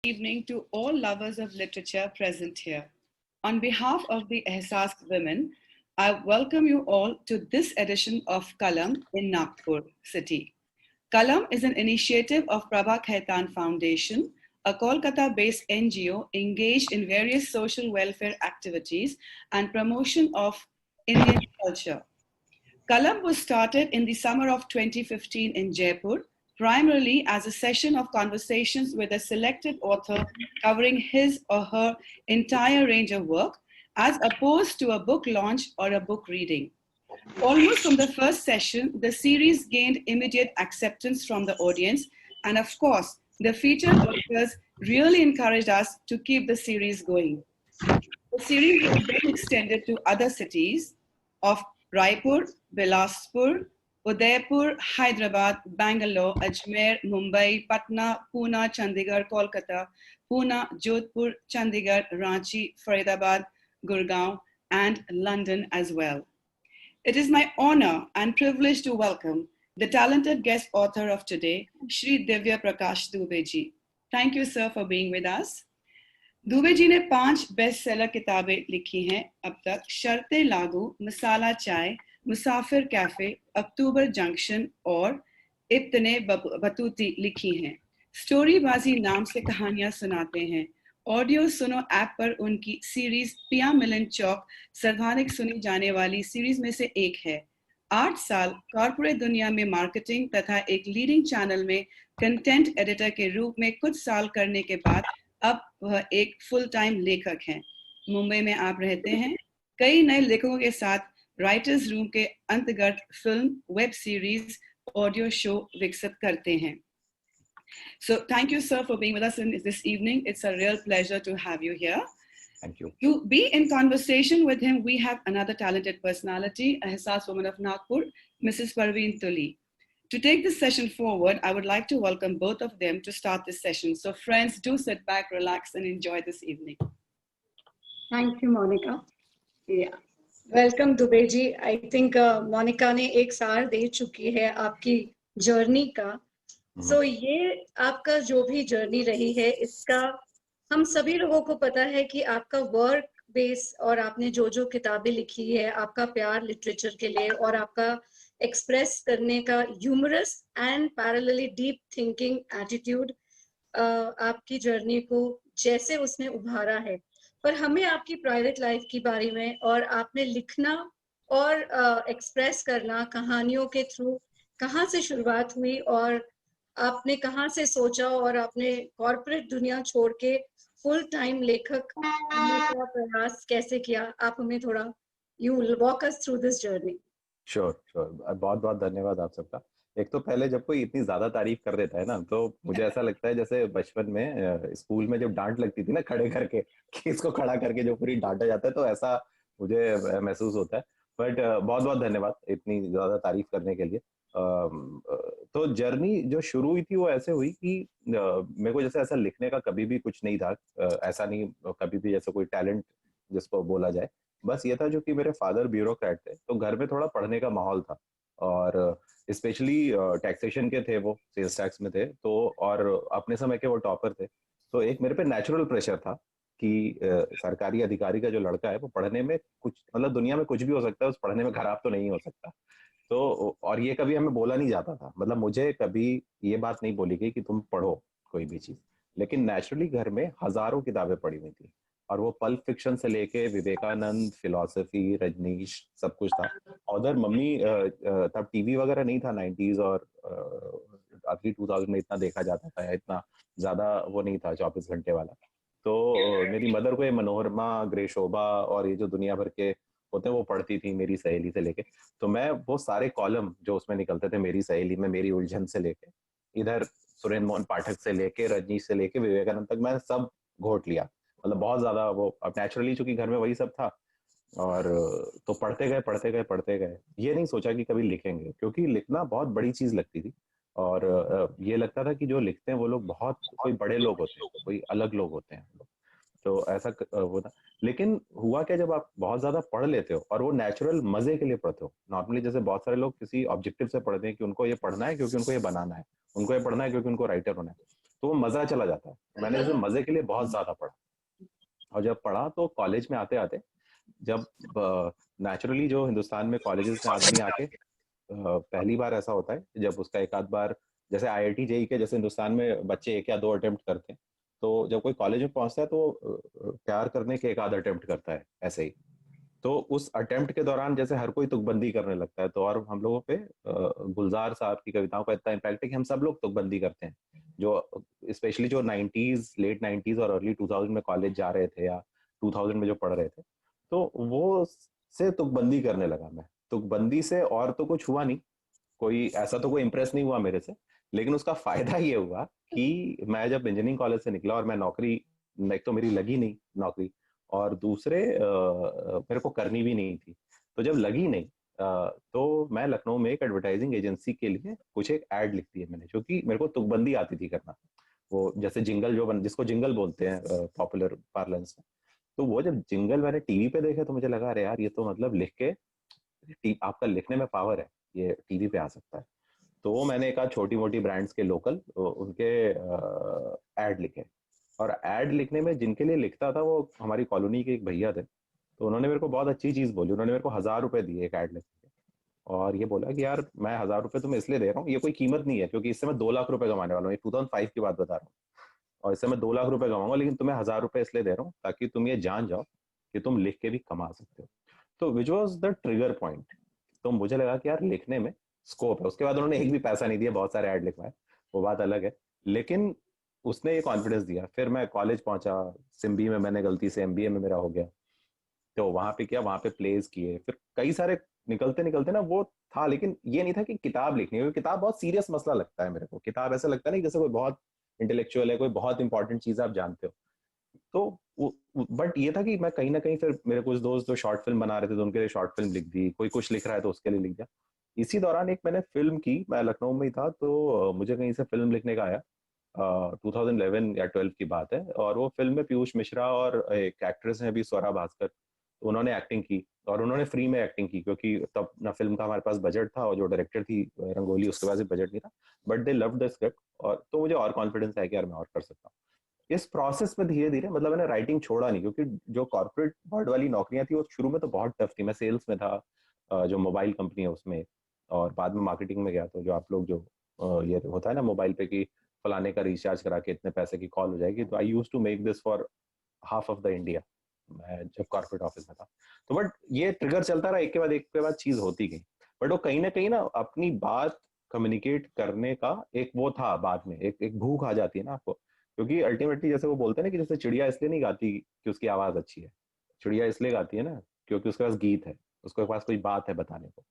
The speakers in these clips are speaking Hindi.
Evening to all lovers of literature present here. On behalf of the Ehsas women, I welcome you all to this edition of Kalam in Nagpur city. Kalam is an initiative of Prabha Khaitan Foundation, a Kolkata-based NGO engaged in various social welfare activities and promotion of Indian culture. Kalam was started in the summer of 2015 in Jaipur, primarily as a session of conversations with a selected author covering his or her entire range of work, as opposed to a book launch or a book reading. Almost from the first session, the series gained immediate acceptance from the audience, and of course, the featured authors really encouraged us to keep the series going. The series was then extended to other cities of Raipur, Bilaspur, Udaipur, Hyderabad, Bangalore, Ajmer, Mumbai, Patna, Pune, Chandigarh, Kolkata, Pune, Jodhpur, Chandigarh, Ranchi, Faridabad, Gurgaon, and London as well. It is my honor and privilege to welcome the talented guest author of today, Shri Divya Prakash Dubey ji. Thank you, sir, for being with us. Dubey ji ने 5 बेस्ट सेलर किताबें लिखी हैं अब तक। शर्तें लागू, मसाला चाय, मुसाफिर कैफे, अक्टूबर जंक्शन और इब्तने बतूती लिखी हैं। स्टोरीबाजी नाम से कहानियां सुनाते हैं। ऑडियो सुनो ऐप पर उनकी सीरीज पिया मिलन चौक सर्वाधिक सुनी जाने वाली सीरीज में से एक है। 8 साल कॉर्पोरेट दुनिया में मार्केटिंग तथा एक लीडिंग चैनल में कंटेंट एडिटर के रूप में कुछ साल करने के बाद अब वह एक फुल टाइम लेखक हैं। मुंबई में आप रहते हैं। कई नए लेखकों के साथ राइटर्स रूम के अंतर्गत film, web series, audio show विकसित करते हैं। So thank you, sir, for being with us this evening. It's a real pleasure to have you here. Thank you. To be in conversation with him, we have another talented personality, a Ehsas woman of Nagpur, Mrs. Parveen Tuli. To take this session forward, I would like to welcome both of them to start this session. So friends, do sit back, relax, and enjoy this evening. Thank you, Monica. Yeah. Welcome, Dubey ji. I think Monica ने एक सार दे चुकी है आपकी जर्नी का। So ये आपका जो भी जर्नी रही है, इसका हम सभी लोगों को पता है कि आपका वर्क बेस और आपने जो जो किताबें लिखी है, आपका प्यार लिटरेचर के लिए और आपका एक्सप्रेस करने का humorous and parallelly deep thinking attitude आपकी जर्नी को जैसे उसने उभारा है। पर हमें आपकी प्राइवेट लाइफ के बारे में और आपने लिखना और एक्सप्रेस करना कहानियों के थ्रू कहाँ से शुरुआत हुई और आपने कहाँ से सोचा और आपने कॉर्पोरेट दुनिया छोड़ के फुल टाइम लेखक बनने का प्रयास कैसे किया, आप हमें थोड़ा you walk us through this journey. Sure बहुत बहुत धन्यवाद आप सबका। एक तो पहले जब कोई इतनी ज्यादा तारीफ कर देता है ना, तो मुझे ऐसा लगता है जैसे बचपन में स्कूल में जब डांट लगती थी ना खड़े करके कि इसको खड़ा करके जो पूरी डांटा जाता है, तो ऐसा मुझे महसूस होता है। बट बहुत बहुत धन्यवाद इतनी ज्यादा तारीफ करने के लिए। तो जर्नी जो शुरू हुई थी वो ऐसे हुई कि मेरे को जैसे ऐसा लिखने का कभी भी कुछ नहीं था, ऐसा नहीं कभी भी जैसे कोई टैलेंट जिसको बोला जाए। बस ये था जो कि मेरे फादर ब्यूरोक्रेट थे, तो घर में थोड़ा पढ़ने का माहौल था और स्पेशली टैक्सेशन के थे, वो सेल्स टैक्स में थे, तो और अपने समय के वो टॉपर थे। तो एक मेरे पे नेचुरल प्रेशर था कि सरकारी अधिकारी का जो लड़का है वो पढ़ने में कुछ, मतलब दुनिया में कुछ भी हो सकता है, उस पढ़ने में खराब तो नहीं हो सकता। तो और ये कभी हमें बोला नहीं जाता था, मतलब मुझे कभी ये बात नहीं बोली गई कि तुम पढ़ो कोई भी चीज, लेकिन नेचुरली घर में हजारों किताबें पढ़ी हुई थी और वो पल्प फिक्शन से लेके विवेकानंद, फिलॉसफी, रजनीश, सब कुछ था। उधर मम्मी तब टीवी वगैरह नहीं था 90s और अर्ली 2000 में इतना देखा जाता था, इतना ज्यादा वो नहीं था 24 घंटे वाला। तो मेरी मदर को ये मनोरमा, ग्रे शोभा और ये जो दुनिया भर के होते हैं वो पढ़ती थी, मेरी सहेली से लेके। तो मैं वो सारे कॉलम जो उसमें निकलते थे मेरी सहेली में, मेरी उलझन से लेके इधर सुरेंद्र मोहन पाठक से लेके रजनीश से लेके विवेकानंद तक मैं सब घोट लिया। मतलब बहुत ज्यादा वो, अब नेचुरली चूंकि घर में वही सब था और तो पढ़ते गए। ये नहीं सोचा कि कभी लिखेंगे, क्योंकि लिखना बहुत बड़ी चीज लगती थी और ये लगता था कि जो लिखते हैं वो लोग बहुत कोई बड़े लोग होते हैं, कोई अलग लोग होते हैं। तो ऐसा वो था। लेकिन हुआ क्या, जब आप बहुत ज्यादा पढ़ लेते हो और वो नेचुरल मजे के लिए पढ़ते हो, नॉर्मली जैसे बहुत सारे लोग किसी ऑब्जेक्टिव से पढ़ते हैं कि उनको ये पढ़ना है क्योंकि उनको ये बनाना है, उनको ये पढ़ना है क्योंकि उनको राइटर होना है। तो वो मजा चला जाता है। मैंने जैसे मजे के लिए बहुत ज्यादा पढ़ा, और जब पढ़ा तो कॉलेज में आते आते, जब नेचुरली जो हिंदुस्तान में कॉलेजेस में आदमी आके पहली बार ऐसा होता है जब उसका एक आध बार, जैसे आईआईटी जेई के जैसे हिंदुस्तान में बच्चे 1 या 2 अटेम्प्ट करते हैं, तो जब कोई कॉलेज में पहुंचता है तो प्यार करने के एक आध अटेम्प्ट करता है ऐसे ही। तो उस अटेम्प्ट के दौरान जैसे हर कोई तुकबंदी करने लगता है, तो और हम लोगों पे गुलजार साहब की कविताओं का इतना इम्पैक्ट है कि हम सब लोग तुकबंदी करते हैं, जो स्पेशली जो 90s, लेट 90s और अर्ली 2000 में कॉलेज जा रहे थे या 2000 में जो पढ़ रहे थे, तो वो से तुकबंदी करने लगा मैं। तुकबंदी से और तो कुछ हुआ नहीं, कोई ऐसा तो कोई इम्प्रेस नहीं हुआ मेरे से, लेकिन उसका फायदा ये हुआ कि मैं जब इंजीनियरिंग कॉलेज से निकला और मैं नौकरी, एक तो मेरी लगी नहीं नौकरी, और दूसरे मेरे को करनी भी नहीं थी। तो जब लगी नहीं, तो मैं लखनऊ में एक एडवर्टाइजिंग एजेंसी के लिए कुछ एक ऐड लिख दी है मैंने, जो कि मेरे को तुकबंदी आती थी करना। वो जैसे जिंगल जो जिसको जिंगल बोलते हैं पॉपुलर पार्लेंस में, तो वो जब जिंगल मैंने टीवी पे देखे तो मुझे लगा अरे यार ये तो मतलब लिख के, आपका लिखने में पावर है, ये टीवी पे आ सकता है। तो वो मैंने एक आध छोटी मोटी ब्रांड्स के लोकल उनके ऐड लिखे, और ऐड लिखने में जिनके लिए लिखता था वो हमारी कॉलोनी के एक भैया थे। तो उन्होंने मेरे को बहुत अच्छी चीज बोली, उन्होंने मेरे को 1000 रुपए दिए एक ऐड लिखने के, और ये बोला कि यार मैं 1000 रुपए तुम्हें इसलिए दे रहा हूँ, ये कोई कीमत नहीं है क्योंकि इससे मैं 2 लाख रुपए कमाने वाला हूँ, ये 2005 की बात बता रहा हूँ, और इससे मैं 2 लाख रुपए कमाऊंगा, लेकिन तुम्हें 1000 रुपए इसलिए दे रहा हूँ ताकि तुम ये जान जाओ कि तुम लिख के भी कमा सकते हो। तो which was the trigger point. तो मुझे लगा कि यार लिखने में स्कोप है। उसके बाद उन्होंने एक भी पैसा नहीं दिया, बहुत सारे ऐड लिखवाए, वो बात अलग है, लेकिन उसने ये कॉन्फिडेंस दिया। फिर मैं कॉलेज पहुंचा, सिम्बी में मैंने गलती से एमबीए में मेरा हो गया, तो वहां पे किया, वहां पे प्लेस किए, फिर कई सारे निकलते निकलते ना वो था, लेकिन ये नहीं था कि किताब लिखनी है, क्योंकि किताब बहुत सीरियस मसला लगता है मेरे को। किताब ऐसा लगता है ना जैसे कोई बहुत इंटेलेक्चुअल है, कोई बहुत इंपॉर्टेंट चीज आप जानते हो। तो बट ये था कि मैं कहीं ना कहीं, फिर मेरे कुछ दोस्त जो शॉर्ट फिल्म बना रहे थे तो उनके लिए शॉर्ट फिल्म लिख दी, कोई कुछ लिख रहा है तो उसके लिए लिख दिया। इसी दौरान एक मैंने फिल्म की, मैं लखनऊ में ही था, तो मुझे कहीं से फिल्म लिखने का आया, 2011 या 12 की बात है, और वो फिल्म में पीयूष मिश्रा और एक एक्ट्रेस है अभी स्वरा भास्कर, तो उन्होंने एक्टिंग की, और उन्होंने फ्री में एक्टिंग की क्योंकि तब ना फिल्म का हमारे पास बजट था, और जो डायरेक्टर थी रंगोली, उसके पास भी बजट नहीं था, but they love the script, और तो मुझे और कॉन्फिडेंस है कि यार मैं और कर सकता हूँ। इस प्रोसेस में धीरे धीरे, मतलब मैंने राइटिंग छोड़ा नहीं, क्योंकि जो कॉर्पोरेट वर्ल्ड वाली नौकरियां थी वो शुरू में तो बहुत टफ थी। मैं सेल्स में था, जो मोबाइल कंपनी है उसमें, और बाद में मार्केटिंग में गया, तो जो आप लोग जो ये होता है ना मोबाइल पे कि फलाने का रिचार्ज करा के इतने पैसे की कॉल हो जाएगी, तो I used to make this for half of the India, मैं जब कॉर्पोरेट ऑफिस में था। तो बट ये ट्रिगर चलता रहा, एक के बाद चीज होती गई, बट वो कहीं ना अपनी बात कम्युनिकेट करने का एक वो था, बाद में एक भूख आ जाती है ना आपको, क्योंकि अल्टीमेटली जैसे वो बोलते हैं ना कि जैसे चिड़िया इसलिए नहीं गाती कि उसकी आवाज अच्छी है, चिड़िया इसलिए गाती है ना क्योंकि उसके पास गीत है, उसके पास कोई बात है बताने को।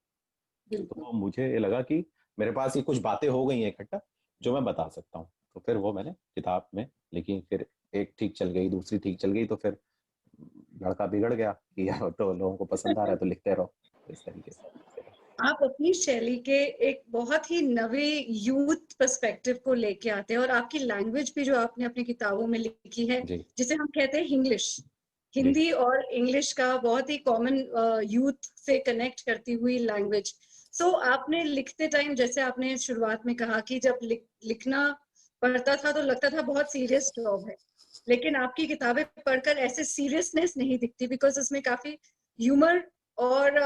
बिल्कुल। तो मुझे ये लगा कि मेरे पास ये कुछ बातें हो गई हैं इकट्ठा जो मैं बता सकता हूँ, तो फिर वो मैंने किताब में लिखी। फिर एक ठीक चल गई, दूसरी ठीक चल गई, तो फिर लड़का बिगड़ गया कि यार तो लोगों को पसंद आ रहा है तो लिखते रहो, इस तरीके से। आप अपनी शैली के एक बहुत ही नवे यूथ पर्सपेक्टिव को लेके आते हैं, और आपकी लैंग्वेज भी जो आपने अपनी किताबों में लिखी है, जी जिसे हम कहते हैं इंग्लिश, जी हिंदी और इंग्लिश का बहुत ही कॉमन यूथ से कनेक्ट करती हुई लैंग्वेज। सो आपने लिखते टाइम, जैसे आपने शुरुआत में कहा कि जब लिखना पढ़ता था तो लगता था बहुत सीरियस जॉब है, लेकिन आपकी किताबें पढ़कर ऐसे सीरियसनेस नहीं दिखती, बिकॉज उसमें काफी ह्यूमर और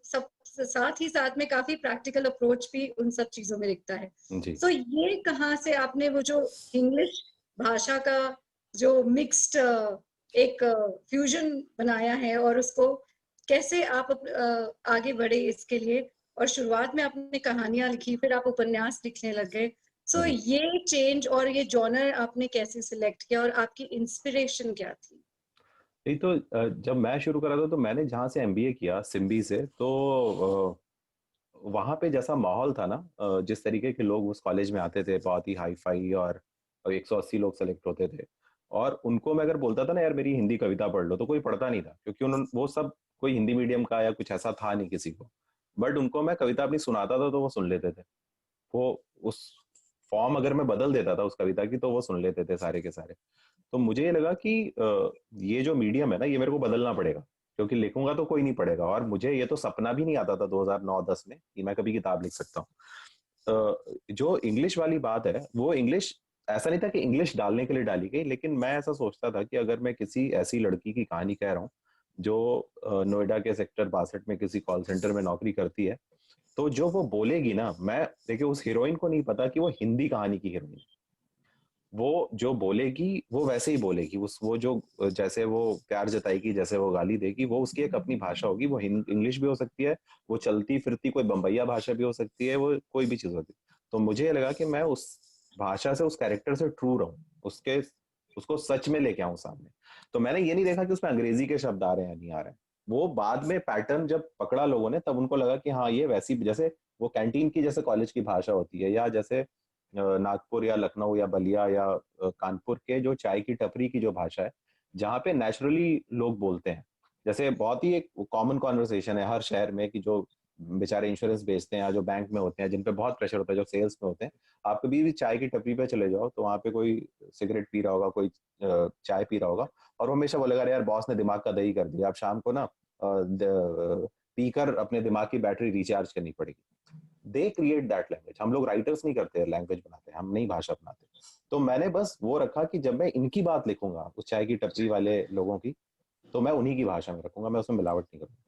सब साथ ही साथ में काफी प्रैक्टिकल अप्रोच भी उन सब चीजों में दिखता है। जी। तो ये कहाँ से आपने वो जो इंग्लिश भाषा का जो मिक्स्ड एक फ्यूजन बनाया है, और उसको कैसे आप आगे बढ़े इसके लिए, और शुरुआत में आपने कहानियां लिखी, फिर आप उपन्यास लिखने लग गए। सो ये चेंज और ये जॉनर आपने कैसे सिलेक्ट किया, और आपकी इंस्पिरेशन क्या थी? यही तो, जब मैं शुरू करा था तो मैंने जहाँ से एमबीए किया सिम्बी से, तो वहाँ पे जैसा माहौल था ना, जिस तरीके के लोग उस कॉलेज में आते थे, बहुत ही हाई फाई, और 180 लोग सेलेक्ट होते थे, और उनको मैं अगर बोलता था ना यार मेरी हिंदी कविता पढ़ लो, तो कोई पढ़ता नहीं था, क्योंकि उन्होंने वो सब कोई हिंदी मीडियम का या कुछ ऐसा था नहीं किसी को। बट उनको मैं कविता अपनी सुनाता था तो वो सुन लेते थे। वो उस फॉर्म अगर मैं बदल देता था उस कविता की तो वो सुन लेते थे सारे के सारे। तो मुझे ये लगा कि ये जो मीडियम है ना ये मेरे को बदलना पड़ेगा, क्योंकि लिखूंगा तो कोई नहीं पढ़ेगा, और मुझे ये तो सपना भी नहीं आता था 2009-10 में कि मैं कभी किताब लिख सकता हूँ। जो इंग्लिश वाली बात है वो इंग्लिश ऐसा नहीं था कि इंग्लिश डालने के लिए डाली गई, लेकिन मैं ऐसा सोचता था कि अगर मैं किसी ऐसी लड़की की कहानी कह रहा हूँ जो नोएडा के सेक्टर 62 में किसी कॉल सेंटर में नौकरी करती है, तो जो वो बोलेगी ना, मैं देखिए उस हीरोइन को नहीं पता कि वो हिंदी कहानी की हीरोइन, वो जो बोलेगी वो वैसे ही बोलेगी, उस वो जो जैसे वो प्यार जताएगी, जैसे वो गाली देगी, वो उसकी एक अपनी भाषा होगी। वो इंग्लिश भी हो सकती है, वो चलती फिरती कोई बम्बैया भाषा भी हो सकती है, वो कोई भी चीज होती है। तो मुझे ये लगा कि मैं उस भाषा से, उस कैरेक्टर से ट्रू रहूं, उसके उसको सच में लेके आऊं सामने। तो मैंने ये नहीं देखा कि उसमें अंग्रेजी के शब्द आ रहे हैं या नहीं आ रहे हैं। वो बाद में पैटर्न जब पकड़ा लोगों ने, तब उनको लगा कि हाँ ये वैसी, जैसे वो कैंटीन की जैसे कॉलेज की भाषा होती है, या जैसे नागपुर या लखनऊ या बलिया या कानपुर के जो चाय की टपरी की जो भाषा है, जहाँ पे नेचुरली लोग बोलते हैं। जैसे बहुत ही एक कॉमन कॉन्वर्सेशन है हर शहर में कि जो बेचारे इंश्योरेंस बेचते हैं या जो बैंक में होते हैं, जिन पे बहुत प्रेशर होता है, जो सेल्स में होते हैं, आप कभी भी चाय की टपरी पे चले जाओ तो वहाँ पे कोई सिगरेट पी रहा होगा, कोई चाय पी रहा होगा, और वो हमेशा बोलेगा अरे यार बॉस ने दिमाग का दही कर दिया, आप शाम को ना पीकर अपने दिमाग की बैटरी रिचार्ज करनी पड़ेगी। They create that language. हम लोग राइटर्स नहीं करते, लैंग्वेज बनाते हैं, हम नहीं भाषा बनाते। तो मैंने बस वो रखा कि जब मैं इनकी बात लिखूंगा, उस चाय की टपरी वाले लोगों की, तो मैं उन्हीं की भाषा में रखूंगा, मैं उसमें मिलावट नहीं करूंगा।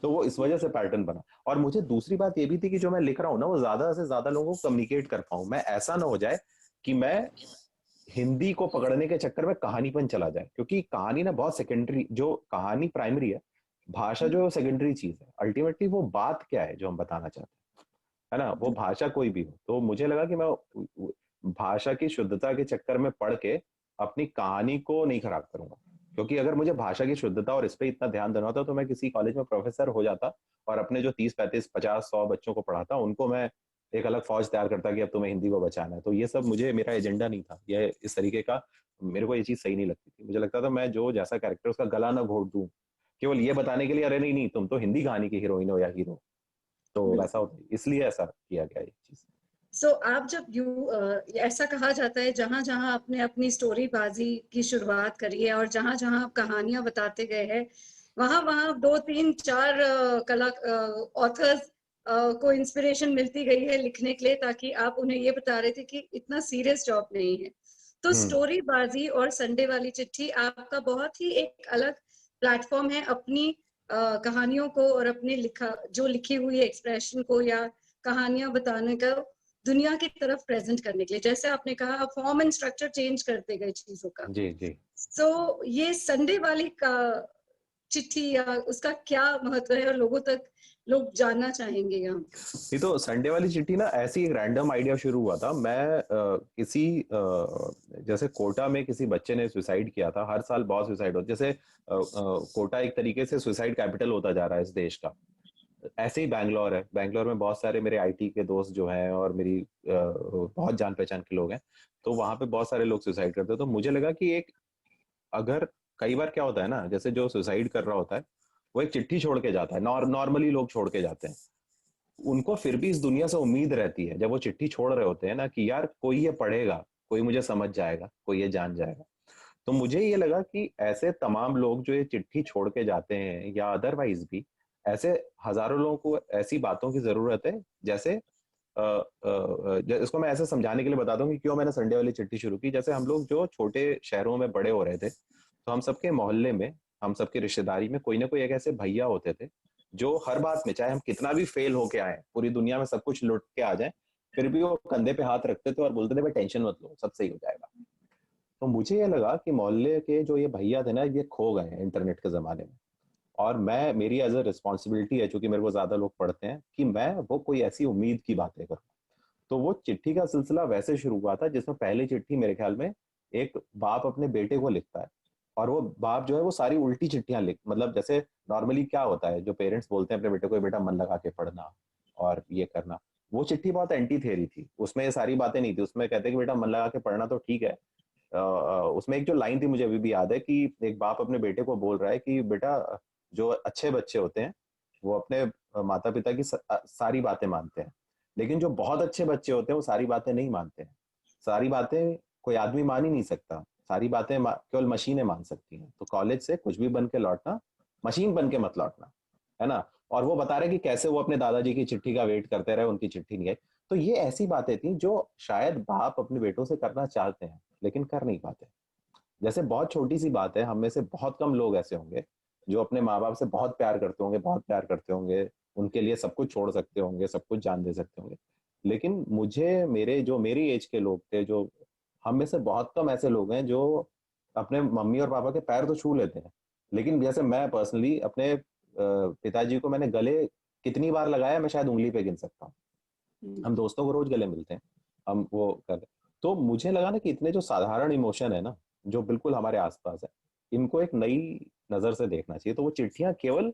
तो वो इस वजह से पैटर्न बना। और मुझे दूसरी बात ये भी थी कि जो मैं लिख रहा हूँ ना, वो ज्यादा से ज्यादा लोगों को कम्युनिकेट कर पाऊं। मैं ऐसा ना हो जाए कि मैं हिंदी को पकड़ने के चक्कर में कहानीपन चला जाए, क्योंकि कहानी ना बहुत सेकेंडरी, जो कहानी प्राइमरी है, भाषा जो है सेकेंडरी चीज है। अल्टीमेटली वो बात क्या है जो हम बताना चाहते हैं, है ना, वो भाषा कोई भी हो। तो मुझे लगा कि मैं भाषा की शुद्धता के चक्कर में पढ़ के अपनी कहानी को नहीं खराब करूंगा। क्योंकि अगर मुझे भाषा की शुद्धता और इस पे इतना ध्यान देना होता तो मैं किसी कॉलेज में प्रोफेसर हो जाता और अपने जो 30 35 50 100 बच्चों को पढ़ाता, उनको मैं एक अलग फौज तैयार करता कि अब तुम्हें हिंदी को बचाना है। तो ये सब मुझे, मेरा एजेंडा नहीं था ये इस तरीके का। मेरे को ये चीज सही नहीं लगती थी। मुझे लगता था मैं जो जैसा कैरेक्टर, उसका गला ना घोट दूं केवल ये बताने के लिए अरे नहीं नहीं तुम तो हिंदी कहानी की हीरोइन हो या हीरो। तो वैसा होता है, इसलिए ऐसा किया गया ये चीज। सो आप जब ऐसा कहा जाता है, जहां जहां आपने अपनी स्टोरी बाजी की शुरुआत करी है और जहां जहां आप कहानियां बताते गए हैं, वहां वहां 2 3 4 कला ऑथर्स को इंस्पिरेशन मिलती गई है लिखने के लिए, ताकि आप उन्हें ये बता रहे थे कि इतना सीरियस जॉब नहीं है। तो स्टोरी बाजी और संडे वाली चिट्ठी आपका बहुत ही एक अलग प्लेटफॉर्म है अपनी कहानियों को और अपने जो लिखी हुई एक्सप्रेशन को या कहानियां बताने का दुनिया की तरफ प्रेजेंट करने के लिए। जैसे आपने कहा, फॉर्म एंड स्ट्रक्चर चेंज करते गए चीजों का। जी जी। सो ये संडे वाली का चिट्ठी या उसका क्या महत्व है और लोगों तक लोग जानना चाहेंगे यहाँ। ये तो संडे वाली चिट्ठी ना ऐसी एक रैंडम आइडिया शुरू हुआ था। मैं किसी जैसे कोटा में किसी बच्चे ने सुसाइड किया था। हर साल बहुत सुसाइड होते, जैसे कोटा एक तरीके से सुसाइड कैपिटल होता जा रहा है इस देश का। ऐसे ही बैंगलोर है, बैंगलोर में बहुत सारे मेरे आईटी के दोस्त जो हैं और मेरी बहुत जान पहचान के लोग हैं, तो वहां पे बहुत सारे लोग सुसाइड करते हैं। तो मुझे लगा कि एक, अगर कई बार क्या होता है ना, जैसे जो सुसाइड कर रहा होता है वो एक चिट्ठी छोड़ के जाता है, नॉर्मली लोग छोड़ के जाते हैं, उनको फिर भी इस दुनिया से उम्मीद रहती है जब वो चिट्ठी छोड़ रहे होते हैं ना कि यार कोई ये पढ़ेगा, कोई मुझे समझ जाएगा, कोई ये जान जाएगा। तो मुझे ये लगा कि ऐसे तमाम लोग जो ये चिट्ठी छोड़ के जाते हैं या अदरवाइज भी ऐसे हजारों लोगों को ऐसी बातों की जरूरत है। जैसे इसको मैं ऐसे समझाने के लिए बता दूं कि क्यों मैंने संडे वाली चिट्ठी शुरू की। जैसे हम लोग जो छोटे शहरों में बड़े हो रहे थे, तो हम सबके मोहल्ले में, हम सबकी रिश्तेदारी में कोई ना कोई एक ऐसे भैया होते थे जो हर बात में, चाहे हम कितना भी फेल होके आए, पूरी दुनिया में सब कुछ लुट के आ जाए, फिर भी वो कंधे पे हाथ रखते थे और बोलते थे भाई टेंशन मत लो, सब सही हो जाएगा। तो मुझे ये लगा कि मोहल्ले के जो ये भैया थे ना, ये खो गए हैं इंटरनेट के जमाने में। और मैं, मेरी एज अ रिस्पॉन्सिबिलिटी है, चूंकि मेरे को ज्यादा लोग पढ़ते हैं, कि मैं वो कोई ऐसी उम्मीद की बातें करूँ। तो वो चिट्ठी का सिलसिला वैसे शुरू हुआ था, जिसमें पहली चिट्ठी मेरे ख्याल में एक बाप अपने बेटे को लिखता है, और वो बाप जो है वो सारी उल्टी चिट्ठियां लिख, मतलब जैसे नॉर्मली क्या होता है, जो पेरेंट्स बोलते हैं अपने बेटे को, बेटा मन लगा के पढ़ना और ये करना, वो चिट्ठी बहुत एंटी थेरी थी। उसमें ये सारी बातें नहीं थी। उसमें कहते कि बेटा मन लगा के पढ़ना तो ठीक है। उसमें एक जो लाइन थी मुझे अभी भी याद है, कि एक बाप अपने बेटे को बोल रहा है कि बेटा, जो अच्छे बच्चे होते हैं वो अपने माता पिता की सारी बातें मानते हैं, लेकिन जो बहुत अच्छे बच्चे होते हैं वो सारी बातें नहीं मानते हैं। सारी बातें कोई आदमी मान ही नहीं सकता, सारी बातें केवल मशीनें मान सकती हैं। तो कॉलेज से कुछ भी बन के लौटना, मशीन बन के मत लौटना, है ना। और वो बता रहे कि कैसे वो अपने दादाजी की चिट्ठी का वेट करते रहे, उनकी चिट्ठी नहीं आई। तो ये ऐसी बातें थी जो शायद बाप अपने बेटों से करना चाहते हैं लेकिन कर नहीं पाते। जैसे बहुत छोटी सी बात है, हम में से बहुत कम लोग ऐसे होंगे जो अपने माँ बाप से बहुत प्यार करते होंगे, बहुत प्यार करते होंगे, उनके लिए सब कुछ छोड़ सकते होंगे, सब कुछ जान दे सकते होंगे। लेकिन मुझे, मेरी एज के लोग थे जो, हम में से बहुत कम ऐसे लोग हैं जो अपने मम्मी और पापा के पैर तो छू लेते हैं, लेकिन जैसे मैं पर्सनली अपने पिताजी को मैंने गले कितनी बार लगाया, मैं शायद उंगली पे गिन सकता हूँ। हम दोस्तों को रोज गले मिलते हैं, हम वो कर, तो मुझे लगा ना कि इतने जो साधारण इमोशन है ना, जो बिल्कुल हमारे आसपास है, इनको एक नई नजर से देखना चाहिए। तो वो चिट्ठियां केवल,